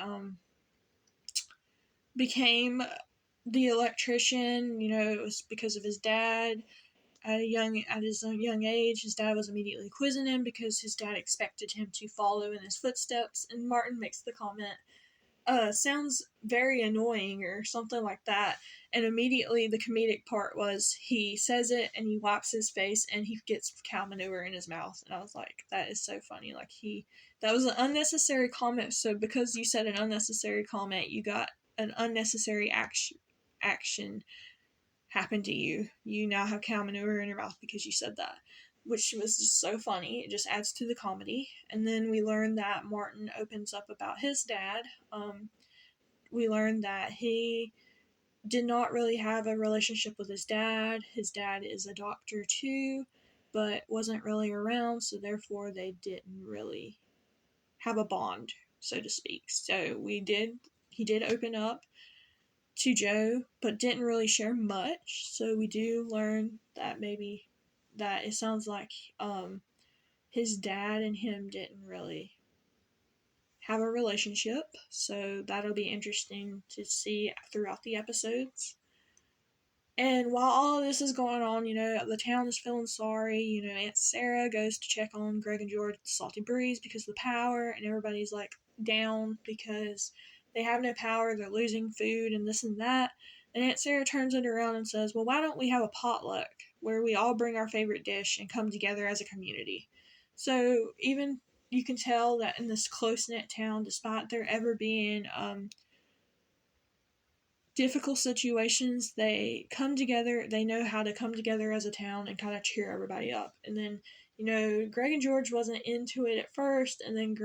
became the electrician. It was because of his dad. At his young age, his dad was immediately quizzing him because his dad expected him to follow in his footsteps. And Martin makes the comment, "Sounds very annoying," or something like that. And immediately the comedic part was he says it and he wipes his face and he gets cow manure in his mouth. And I was like, that is so funny. Like, that was an unnecessary comment. So because you said an unnecessary comment, you got an unnecessary action happen to you. You now have cow manure in your mouth because you said that, which was just so funny. It just adds to the comedy. And then we learn that Martin opens up about his dad. We learn that he did not really have a relationship with his dad. His dad is a doctor too, but wasn't really around, so therefore they didn't really have a bond, so to speak. So he did open up to Joe, but didn't really share much. So we do learn that maybe that it sounds like his dad and him didn't really have a relationship. So that'll be interesting to see throughout the episodes. And while all of this is going on, the town is feeling sorry. Aunt Sarah goes to check on Greg and George at the Salty Breeze because of the power, and everybody's like down because they have no power, they're losing food, and this and that. And Aunt Sarah turns it around and says, "Well, why don't we have a potluck where we all bring our favorite dish and come together as a community?" So even you can tell that in this close knit town, despite there ever being difficult situations, they come together. They know how to come together as a town and kind of cheer everybody up. And then, Greg and George wasn't into it at first, and then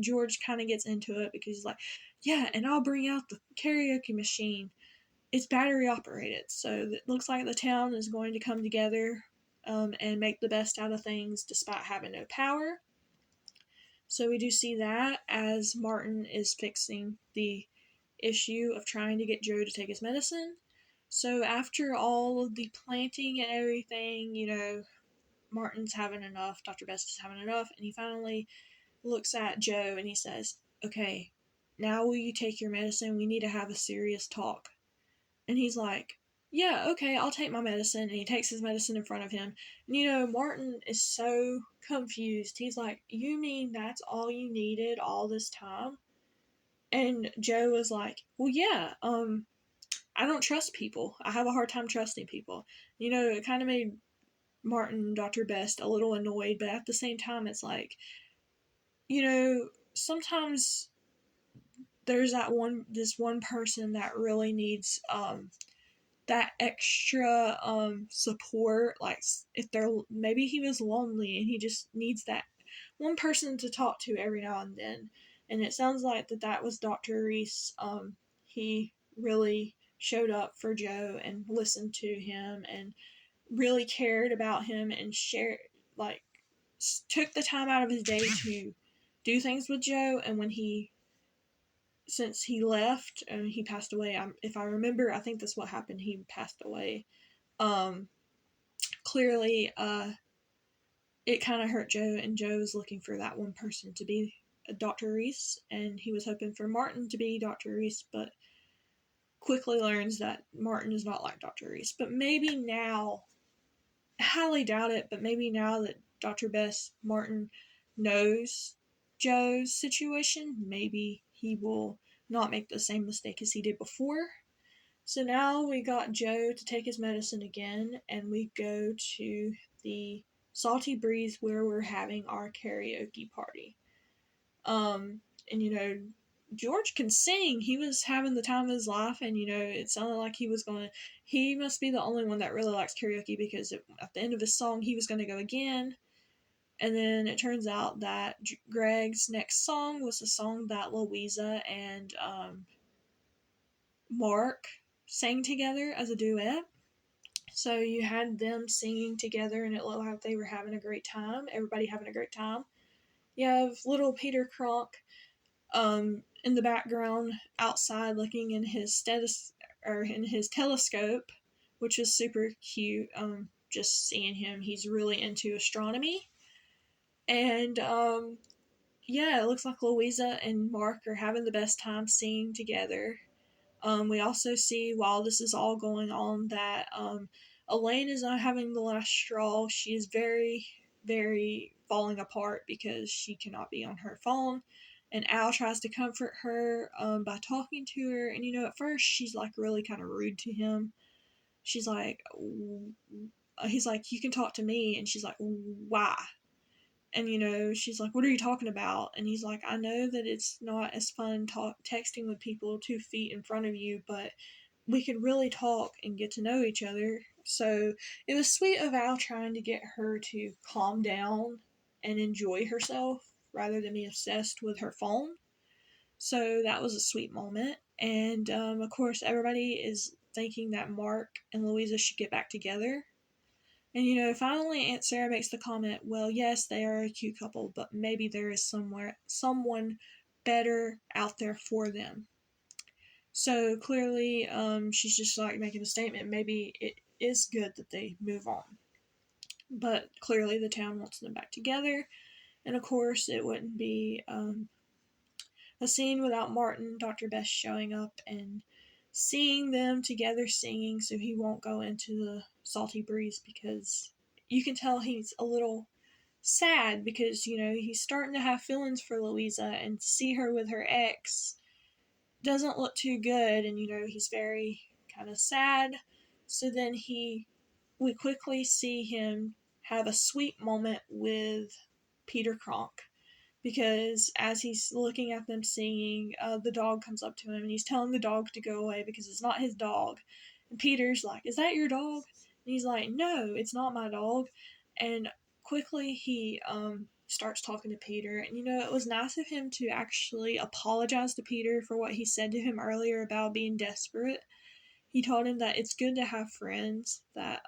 George kind of gets into it because he's like, "Yeah, and I'll bring out the karaoke machine. It's battery operated." So it looks like the town is going to come together and make the best out of things despite having no power. So we do see that as Martin is fixing the issue of trying to get Joe to take his medicine. So after all of the planting and everything, Martin's having enough, Dr. Best is having enough, and he finally looks at Joe and he says, "Okay, now will you take your medicine? We need to have a serious talk." And he's like, "Yeah, okay, I'll take my medicine." And he takes his medicine in front of him. And Martin is so confused. He's like, "You mean that's all you needed all this time?" And Joe was like, "Well, yeah, I don't trust people. I have a hard time trusting people." It kind of made Martin, Dr. Best, a little annoyed, but at the same time, it's like, sometimes there's this one person that really needs, that extra, support. Like, if maybe he was lonely and he just needs that one person to talk to every now and then. And it sounds like that was Dr. Reese. He really showed up for Joe and listened to him and really cared about him and like, took the time out of his day to do things with Joe. And since he left and he passed away, if I remember, I think that's what happened. He passed away clearly, it kind of hurt Joe, and Joe was looking for that one person to be Dr. Reese, and he was hoping for Martin to be Dr. Reese, but quickly learns that Martin is not like Dr. Reese. But maybe now, I highly doubt it, but maybe now that Dr. Best Martin knows Joe's situation, maybe he will not make the same mistake as he did before. So now we got Joe to take his medicine again, and we go to the Salty Breeze where we're having our karaoke party. Um, and George can sing. He was having the time of his life, and it sounded like he must be the only one that really likes karaoke because at the end of his song, he was going to go again. And then it turns out that Greg's next song was a song that Louisa and Mark sang together as a duet. So you had them singing together, and it looked like they were having a great time. Everybody having a great time. You have little Peter Cronk in the background outside looking in his telescope, which is super cute. Just seeing him, he's really into astronomy. And yeah, it looks like Louisa and Mark are having the best time singing together. We also see while this is all going on that Elaine is not having the last straw. She is very, very falling apart because she cannot be on her phone. And Al tries to comfort her by talking to her. And at first she's like really kind of rude to him. She's like, he's like, you can talk to me. And she's like, why? And she's like, what are you talking about? And he's like, I know that it's not as fun texting with people 2 feet in front of you, but we could really talk and get to know each other. So it was sweet of Al trying to get her to calm down and enjoy herself rather than be obsessed with her phone. So that was a sweet moment. And of course, everybody is thinking that Mark and Louisa should get back together. And finally Aunt Sarah makes the comment, well, yes, they are a cute couple, but maybe there is someone better out there for them. So clearly, she's just like making a statement. Maybe it is good that they move on. But clearly the town wants them back together. And of course, it wouldn't be a scene without Martin, Dr. Best showing up and seeing them together singing, so he won't go into the Salty Breeze because you can tell he's a little sad because, he's starting to have feelings for Louisa, and to see her with her ex doesn't look too good, and, he's very kind of sad. So then we quickly see him have a sweet moment with Peter Cronk because as he's looking at them singing, the dog comes up to him and he's telling the dog to go away because it's not his dog. And Peter's like, is that your dog? And he's like, no, it's not my dog. And quickly he starts talking to Peter. And, it was nice of him to actually apologize to Peter for what he said to him earlier about being desperate. He told him that it's good to have friends, that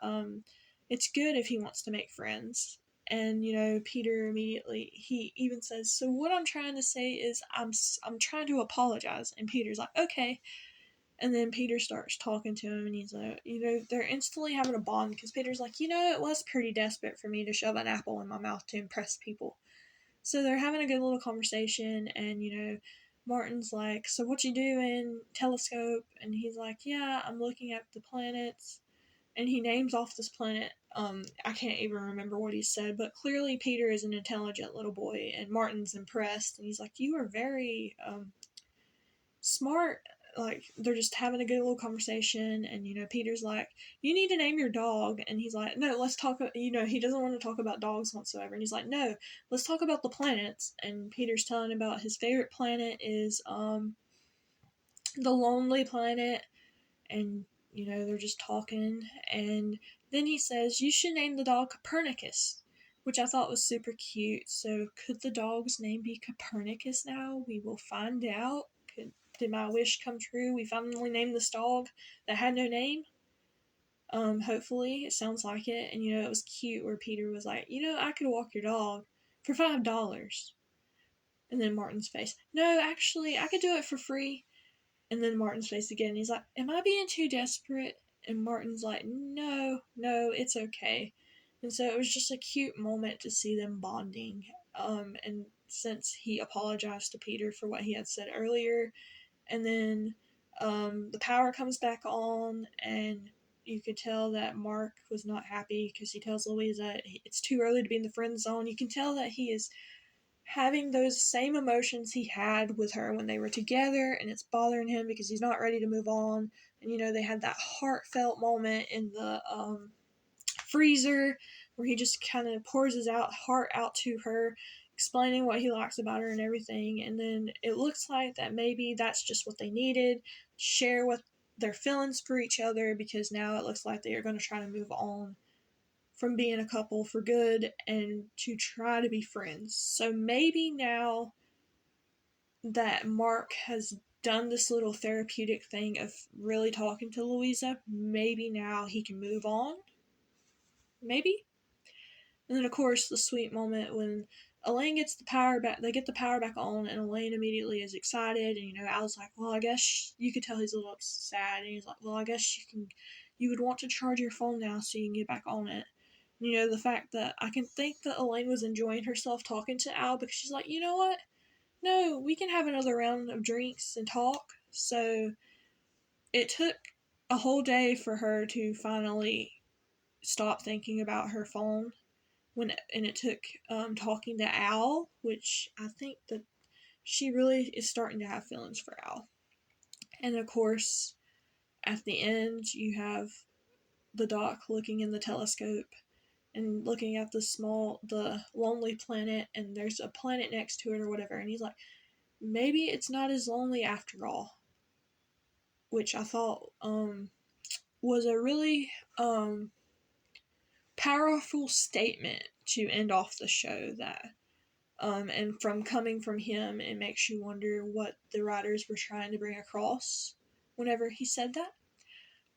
it's good if he wants to make friends. And Peter immediately, he even says, so what I'm trying to say is I'm trying to apologize. And Peter's like, okay. And then Peter starts talking to him, and he's like, they're instantly having a bond because Peter's like, it was pretty desperate for me to shove an apple in my mouth to impress people. So they're having a good little conversation, and Martin's like, so what you doing? Telescope? And he's like, yeah, I'm looking at the planets. And he names off this planet. I can't even remember what he said, but clearly Peter is an intelligent little boy, and Martin's impressed, and he's like, you are very smart. Like, they're just having a good little conversation, and Peter's like, you need to name your dog. And he's like, no, let's talk. He doesn't want to talk about dogs whatsoever, and he's like, no, let's talk about the planets. And Peter's telling about his favorite planet is the Lonely Planet. And they're just talking, and then he says, you should name the dog Copernicus, which I thought was super cute. So could the dog's name be Copernicus now? We will find out. Did my wish come true? We finally named this dog that had no name. Hopefully it sounds like it. And it was cute where Peter was like, I could walk your dog for $5. And then Martin's face, no, actually I could do it for free. And then Martin's face again. He's like, am I being too desperate? And Martin's like, no, it's okay. And so it was just a cute moment to see them bonding. And since he apologized to Peter for what he had said earlier, and then the power comes back on, and you could tell that Mark was not happy because he tells Louisa it's too early to be in the friend zone. You can tell that he is having those same emotions he had with her when they were together, and it's bothering him because he's not ready to move on. And they had that heartfelt moment in the freezer where he just kind of pours his heart out to her, explaining what he likes about her and everything. And then it looks like that maybe that's just what they needed, share what their feelings for each other, because now it looks like they are going to try to move on from being a couple for good and to try to be friends. So maybe now that Mark has done this little therapeutic thing of really talking to Louisa, maybe now he can move on. Maybe. And then, of course, the sweet moment when Elaine gets the power back, they get the power back on, and Elaine immediately is excited. And, Al's like, well, I guess you could tell he's a little sad. And he's like, well, I guess you would want to charge your phone now so you can get back on it. And, the fact that I can think that Elaine was enjoying herself talking to Al because she's like, you know what? No, we can have another round of drinks and talk. So it took a whole day for her to finally stop thinking about her phone and it took talking to Al, which I think that she really is starting to have feelings for Al. And of course, at the end, you have the Doc looking in the telescope and looking at the lonely planet, and there's a planet next to it or whatever, and he's like, maybe it's not as lonely after all, which I thought was a really powerful statement to end off the show. And from coming from him, it makes you wonder what the writers were trying to bring across whenever he said that.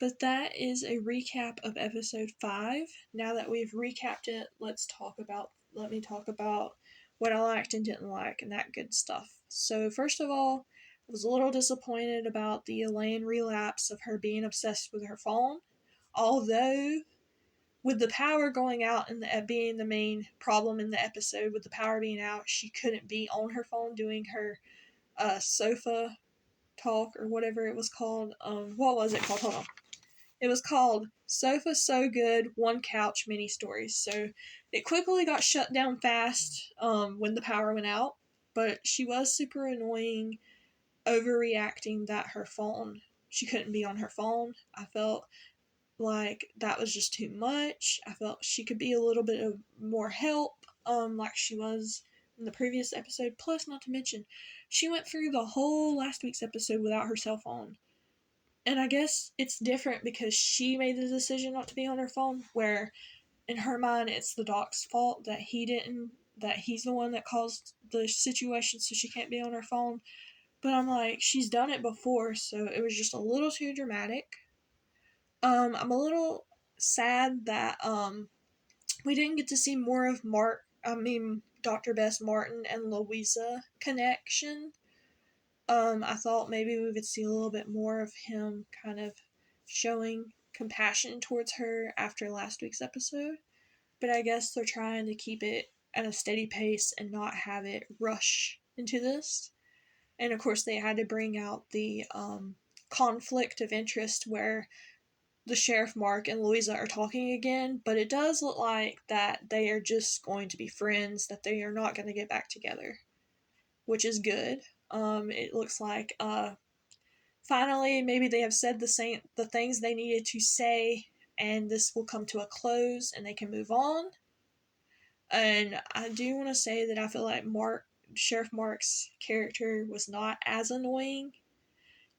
But that is a recap of episode 5. Now that we've recapped it, let me talk about what I liked and didn't like and that good stuff. So first of all, I was a little disappointed about the Elaine relapse of her being obsessed with her phone. Although with the power going out and being the main problem in the episode, with the power being out, she couldn't be on her phone doing her sofa talk or whatever it was called. What was it called? Hold on. It was called Sofa So Good One Couch Mini Stories. So it quickly got shut down fast when the power went out, but she was super annoying, overreacting that she couldn't be on her phone. I felt like that was just too much. I felt she could be a little bit of more help, like she was in the previous episode. Plus, not to mention, she went through the whole last week's episode without her cell phone. And I guess it's different because she made the decision not to be on her phone, where in her mind it's the Doc's fault that he's the one that caused the situation so she can't be on her phone. But I'm like, she's done it before, so it was just a little too dramatic. I'm a little sad that we didn't get to see more of Dr. Bess Martin and Louisa connection. I thought maybe we would see a little bit more of him kind of showing compassion towards her after last week's episode. But I guess they're trying to keep it at a steady pace and not have it rush into this. And of course, they had to bring out the conflict of interest where the Sheriff Mark and Louisa are talking again, but it does look like that they are just going to be friends, that they are not going to get back together, which is good. It looks like finally maybe they have said the things they needed to say, and this will come to a close and they can move on. And I do want to say that I feel like Sheriff Mark's character was not as annoying.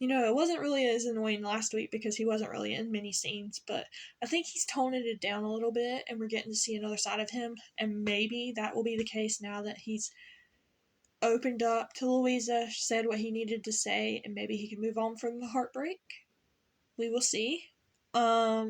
It wasn't really as annoying last week because he wasn't really in many scenes, but I think he's toning it down a little bit and we're getting to see another side of him, and maybe that will be the case now that he's opened up to Louisa, said what he needed to say, and maybe he can move on from the heartbreak. We will see. I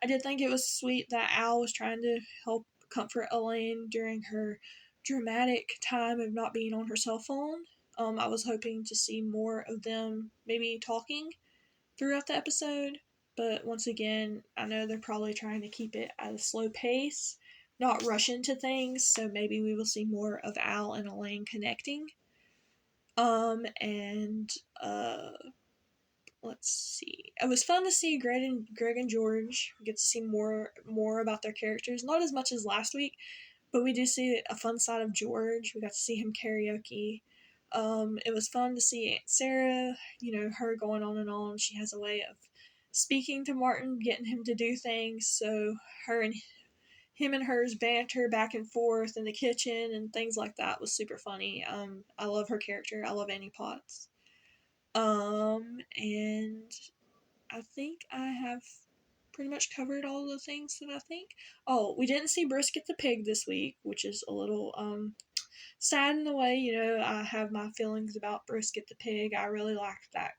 did think it was sweet that Al was trying to help comfort Elaine during her dramatic time of not being on her cell phone. I was hoping to see more of them maybe talking throughout the episode, but once again, I know they're probably trying to keep it at a slow pace, not rush into things, so maybe we will see more of Al and Elaine connecting. And let's see. It was fun to see Greg and George. We get to see more about their characters. Not as much as last week, but we do see a fun side of George. We got to see him karaoke. It was fun to see Aunt Sarah, her going on and on. She has a way of speaking to Martin, getting him to do things. So him and hers banter back and forth in the kitchen and things like that was super funny. I love her character. I love Annie Potts. And I think I have pretty much covered all the things that I think. Oh, we didn't see Brisket the pig this week, which is a little sad in the way. I have my feelings about Brisket the pig. I really like that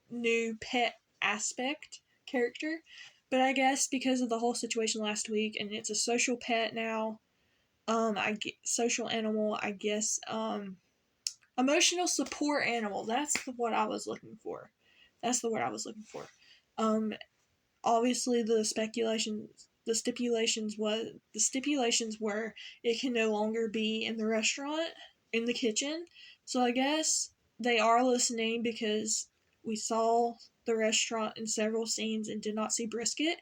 new pet aspect character, but I guess because of the whole situation last week, and it's a social pet now, I get social animal. I guess emotional support animal. That's what I was looking for. That's the word I was looking for. Um, Obviously the stipulations were it can no longer be in the restaurant, in the kitchen. So I guess they are listening because we saw the restaurant in several scenes and did not see Brisket.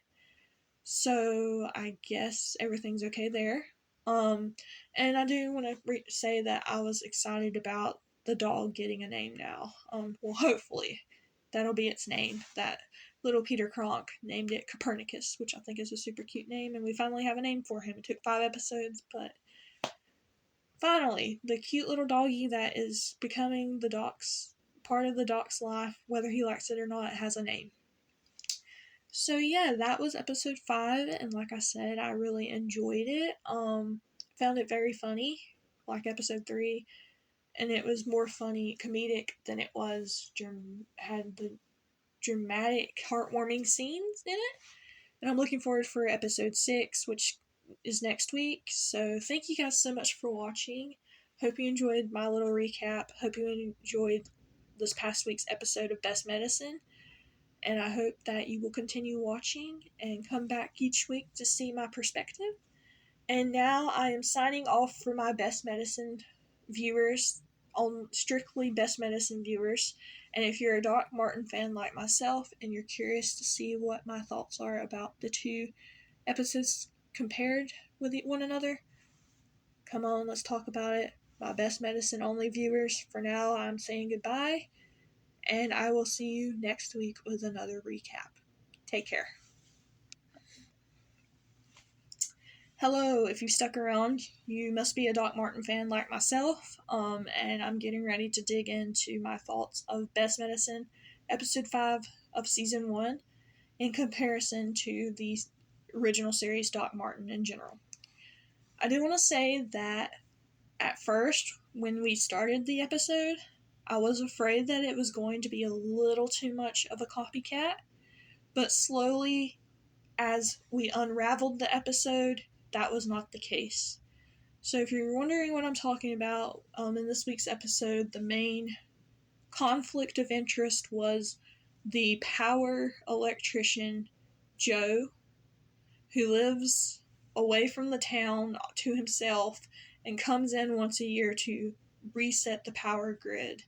So I guess everything's okay there. Um, and I do want to say that I was excited about the dog getting a name now. Well, hopefully that'll be its name. That little Peter Kronk named it Copernicus, which I think is a super cute name, and we finally have a name for him. It took 5 episodes, but finally, the cute little doggy that is becoming the Doc's part of the Doc's life, whether he likes it or not, has a name. So yeah, that was episode 5, and like I said, I really enjoyed it. Found it very funny, like episode 3, and it was more funny, comedic than it was had the dramatic, heartwarming scenes in it. And I'm looking forward for episode 6, which is next week. So thank you guys so much for watching. Hope you enjoyed my little recap. Hope you enjoyed this past week's episode of Best Medicine. And I hope that you will continue watching and come back each week to see my perspective. And now I am signing off for my Best Medicine viewers, on strictly Best Medicine viewers. And if you're a Doc Martin fan like myself and you're curious to see what my thoughts are about the 2 episodes compared with one another, come on, let's talk about it. My Best Medicine only viewers, for now I'm saying goodbye, and I will see you next week with another recap. Take care. Hello, if you stuck around, you must be a Doc Martin fan like myself, and I'm getting ready to dig into my thoughts of Best Medicine, Episode 5 of Season 1, in comparison to the original series Doc Martin in general. I do want to say that at first, when we started the episode, I was afraid that it was going to be a little too much of a copycat, but slowly, as we unraveled the episode, that was not the case. So if you're wondering what I'm talking about, in this week's episode, the main conflict of interest was the power electrician, Joe, who lives away from the town to himself and comes in once a year to reset the power grid.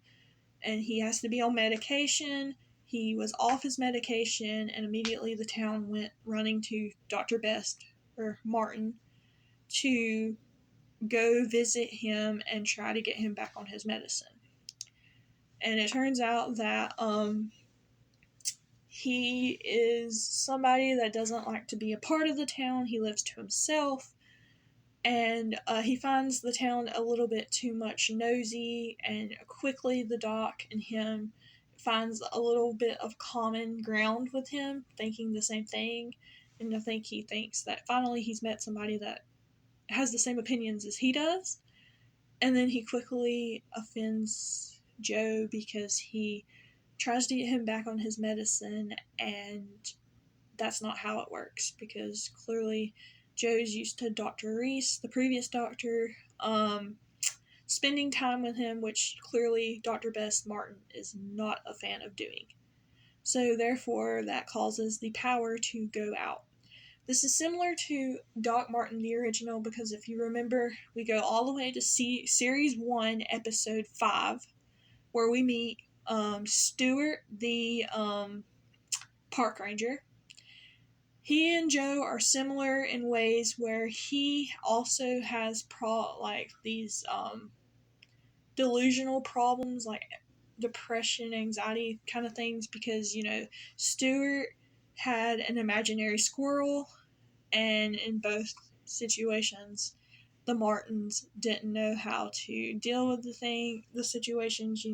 And he has to be on medication. He was off his medication, and immediately the town went running to Dr. Best, or Martin, to go visit him and try to get him back on his medicine. And it turns out that he is somebody that doesn't like to be a part of the town. He lives to himself, and he finds the town a little bit too much nosy, and quickly the Doc and him finds a little bit of common ground with him, thinking the same thing. And I think he thinks that finally he's met somebody that has the same opinions as he does. And then he quickly offends Joe because he tries to get him back on his medicine, and that's not how it works, because clearly Joe's used to Dr. Reese, the previous doctor, spending time with him, which clearly Dr. Best Martin is not a fan of doing. So therefore, that causes the power to go out. This is similar to Doc Martin, the original, because if you remember, we go all the way to Series 1, Episode 5, where we meet Stuart, the park ranger. He and Joe are similar in ways where he also has these delusional problems, like depression, anxiety kind of things, because Stuart had an imaginary squirrel, and in both situations the Martins didn't know how to deal with the situations.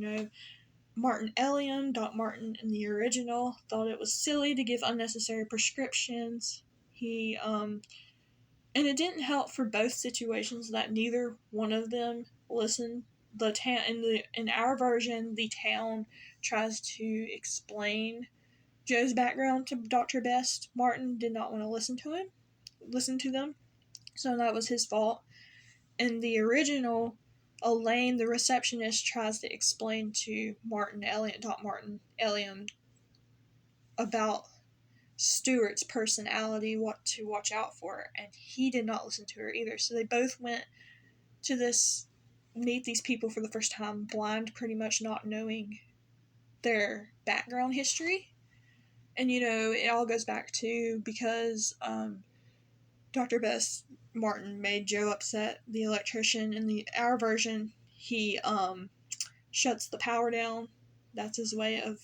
Martin Elliam, Doc Martin in the original, thought it was silly to give unnecessary prescriptions. And it didn't help for both situations that neither one of them listened. The town in our version, the town tries to explain Joe's background to Dr. Best. Martin did not want to listen to them, so that was his fault. In the original, Elaine, the receptionist, tries to explain to Doc Martin Elliam, about Stuart's personality, what to watch out for, and he did not listen to her either. So they both went to meet these people for the first time, blind, pretty much not knowing their background history. And it all goes back to because Dr. Best Martin made Joe upset, the electrician. In our version, he shuts the power down. That's his way of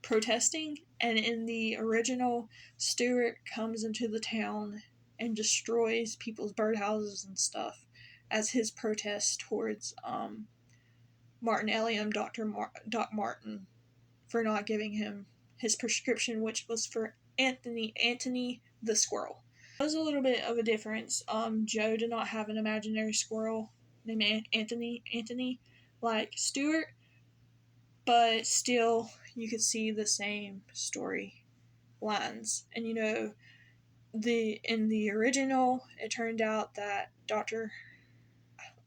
protesting. And in the original, Stuart comes into the town and destroys people's birdhouses and stuff as his protest towards Martin Elliam, Doc Martin, for not giving him his prescription, which was for Anthony the squirrel. There was a little bit of a difference. Joe did not have an imaginary squirrel named Anthony, like Stuart, but still you could see the same story lines. And in the original, it turned out that I don't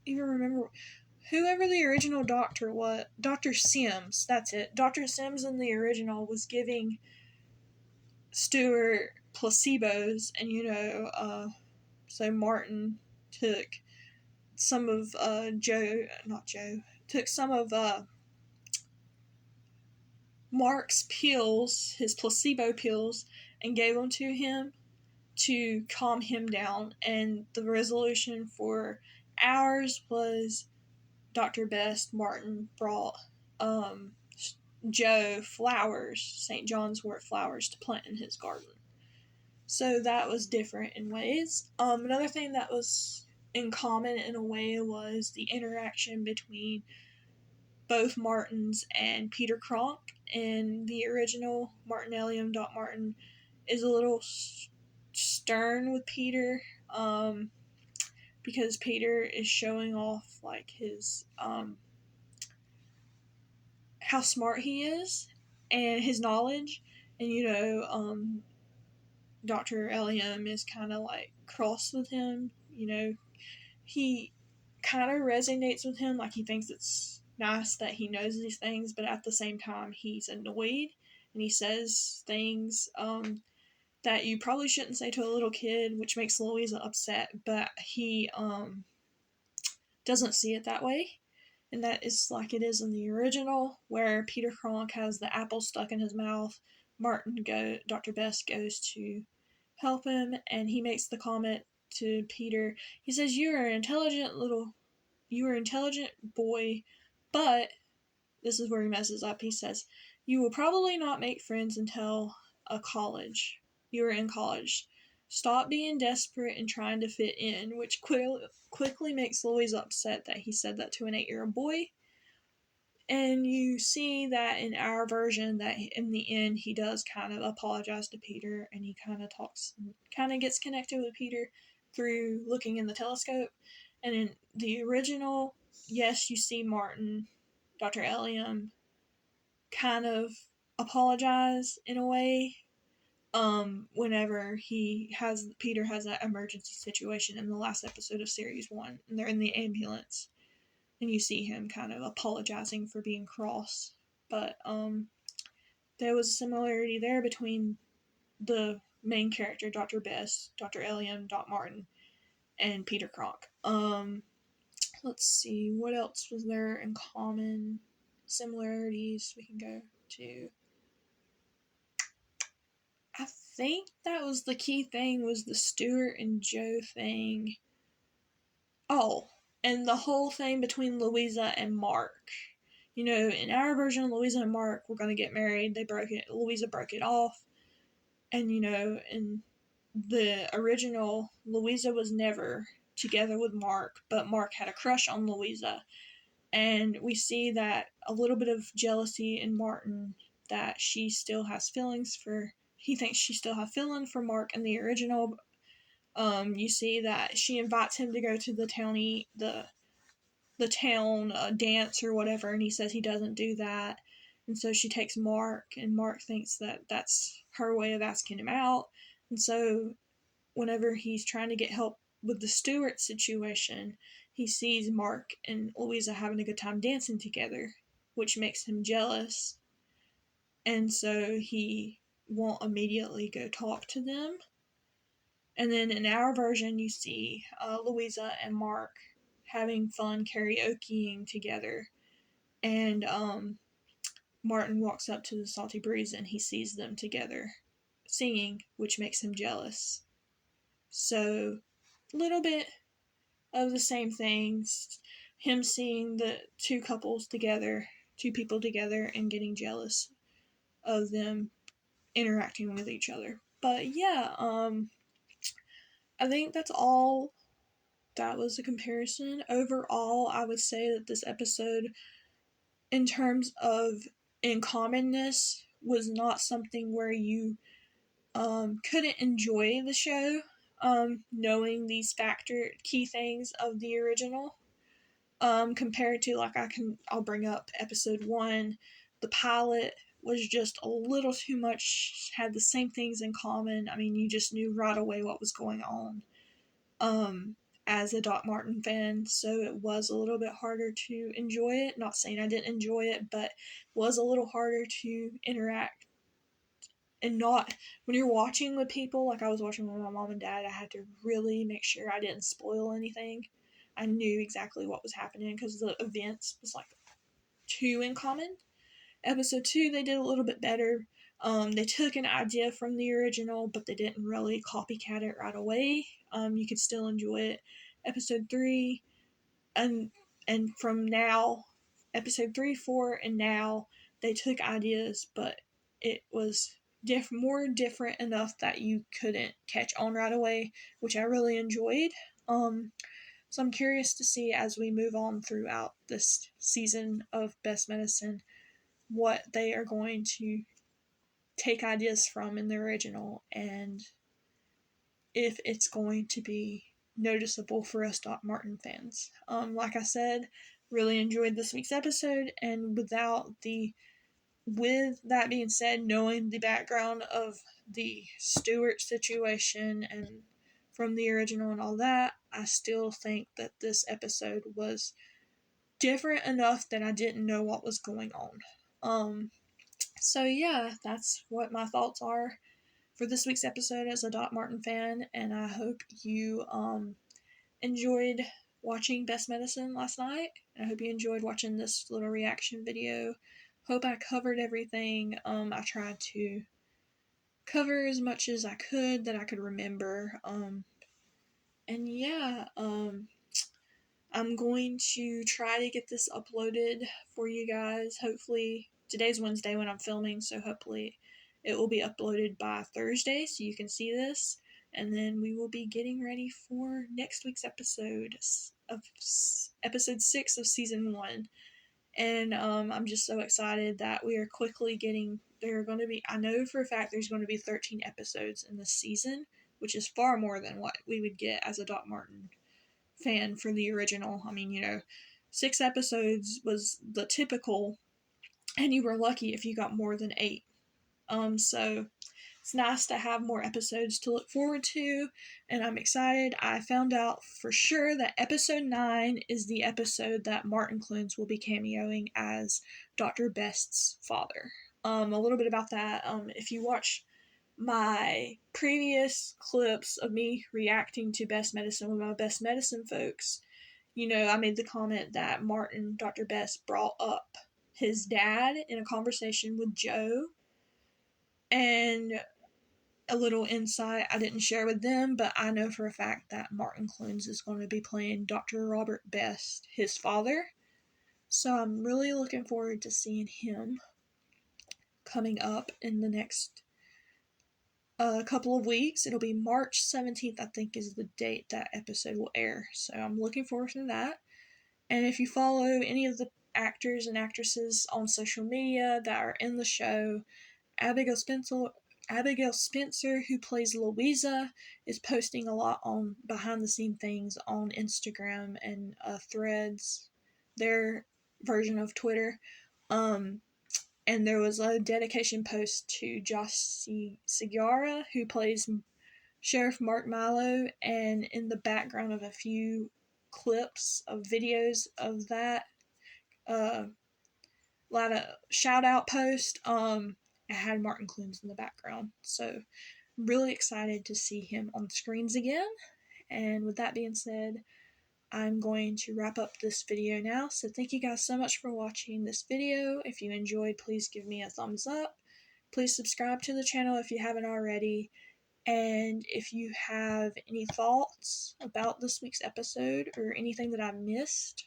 even remember whoever the original doctor was. Dr. Sims, that's it. Dr. Sims in the original was giving Stuart placebos, and so Martin took some of took some of Mark's pills, his placebo pills, and gave them to him to calm him down. And the resolution for ours was Dr. Best Martin brought Joe flowers, St. John's wort flowers, to plant in his garden. So that was different in ways. Another thing that was in common in a way was the interaction between both Martins and Peter Cronk. In the original, Martin Elliam, Doc Martin, is a little stern with Peter, because Peter is showing off his how smart he is and his knowledge. And Dr. Elliam is kind of cross with him. He kind of resonates with him, he thinks it's nice that he knows these things, but at the same time he's annoyed, and he says things that you probably shouldn't say to a little kid, which makes Louisa upset, but he doesn't see it that way. And that is like it is in the original, where Peter Cronk has the apple stuck in his mouth. Dr. Best goes to help him, and he makes the comment to Peter. He says, you are an intelligent boy, but," this is where he messes up, he says, "you will probably not make friends until you are in college. Stop being desperate and trying to fit in," which quickly makes Louise upset that he said that to an 8-year-old boy. And you see that in our version, that in the end he does kind of apologize to Peter, and he kind of gets connected with Peter through looking in the telescope. And in the original, yes, you see Dr. Elliam, kind of apologize in a way, whenever Peter has that emergency situation in the last episode of Series 1, and they're in the ambulance, and you see him kind of apologizing for being cross. But there was a similarity there between the main character, Dr. Best, Dr. Eliam, Doc Martin, and Peter Kronk. Let's see, what else was there in common? Similarities we can go to. I think that was the key thing, was the Stuart and Joe thing. Oh, and the whole thing between Louisa and Mark. You know, in our version, Louisa and Mark were going to get married. They broke it. Louisa broke it off. And, you know, in the original, Louisa was never together with Mark, but Mark had a crush on Louisa. And we see that a little bit of jealousy in Martin, that she still has feelings for, he thinks she still has feelings for Mark in the original. You see that she invites him to go to the town dance or whatever, and he says he doesn't do that. And so she takes Mark, and Mark thinks that that's her way of asking him out. And so whenever he's trying to get help with the Stewart situation, he sees Mark and Louisa having a good time dancing together, which makes him jealous. And so he won't immediately go talk to them. And then in our version, you see Louisa and Mark having fun karaokeing together. And Martin walks up to the Salty Breeze and he sees them together singing, which makes him jealous. So, a little bit of the same things. Him seeing the two couples together, two people together, and getting jealous of them interacting with each other. But yeah, I think that's all. That was a comparison. Overall, I would say that this episode, in terms of in commonness, was not something where you couldn't enjoy the show, knowing these key things of the original. Compared to, like, I'll bring up episode 1. The pilot was just a little too much, had the same things in common. I mean, you just knew right away what was going on. As a Doc Martin fan, so it was a little bit harder to enjoy it. Not saying I didn't enjoy it, but was a little harder to interact. And not, when you're watching with people, like I was watching with my mom and dad, I had to really make sure I didn't spoil anything. I knew exactly what was happening because the events was like too in common. Episode 2, they did a little bit better. They took an idea from the original, but they didn't really copycat it right away. You could still enjoy it. Episode 3, and from now, episode 3, 4, and now, they took ideas, but it was more different enough that you couldn't catch on right away, which I really enjoyed. So I'm curious to see, as we move on throughout this season of Best Medicine, what they are going to take ideas from in the original, and if it's going to be noticeable for us Doc Martin fans. Like I said, really enjoyed this week's episode, and with that being said, knowing the background of the Stewart situation and from the original and all that, I still think that this episode was different enough that I didn't know what was going on. So yeah, that's what my thoughts are for this week's episode as a Doc Martin fan, and I hope you enjoyed watching Best Medicine last night. I hope you enjoyed watching this little reaction video. Hope I covered everything. I tried to cover as much as I could that I could remember. And yeah, I'm going to try to get this uploaded for you guys. Hopefully, today's Wednesday when I'm filming, so hopefully it will be uploaded by Thursday so you can see this. And then we will be getting ready for next week's episode of episode 6 of season 1. And I'm just so excited that we are quickly getting, I know for a fact there's going to be 13 episodes in this season, which is far more than what we would get as a Doc Martin fan for the original. I mean, 6 episodes was the typical, and you were lucky if you got more than 8. So it's nice to have more episodes to look forward to, and I'm excited. I found out for sure that episode 9 is the episode that Martin Clunes will be cameoing as Dr. Best's father. A little bit about that. If you watch my previous clips of me reacting to Best Medicine with my Best Medicine folks, I made the comment that Dr. Best brought up his dad in a conversation with Joe, and a little insight I didn't share with them, but I know for a fact that Martin Clunes is going to be playing Dr. Robert Best, his father. So I'm really looking forward to seeing him coming up in the next couple of weeks. It'll be March 17th, I think, is the date that episode will air. So I'm looking forward to that. And if you follow any of the actors and actresses on social media that are in the show, Abigail Spencer, who plays Louisa, is posting a lot on behind the scene things on Instagram and Threads, their version of Twitter. And there was a dedication post to Josh Segarra, who plays Sheriff Mark Milo, and in the background of a few clips of videos of that lot of shout out post, it had Martin Clunes in the background. So really excited to see him on screens again. And with that being said, I'm going to wrap up this video now. So thank you guys so much for watching this video. If you enjoyed, please give me a thumbs up. Please subscribe to the channel if you haven't already. And if you have any thoughts about this week's episode or anything that I missed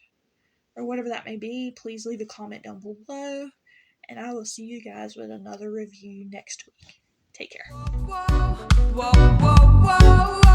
or whatever that may be, please leave a comment down below. And I will see you guys with another review next week. Take care. Whoa, whoa, whoa, whoa.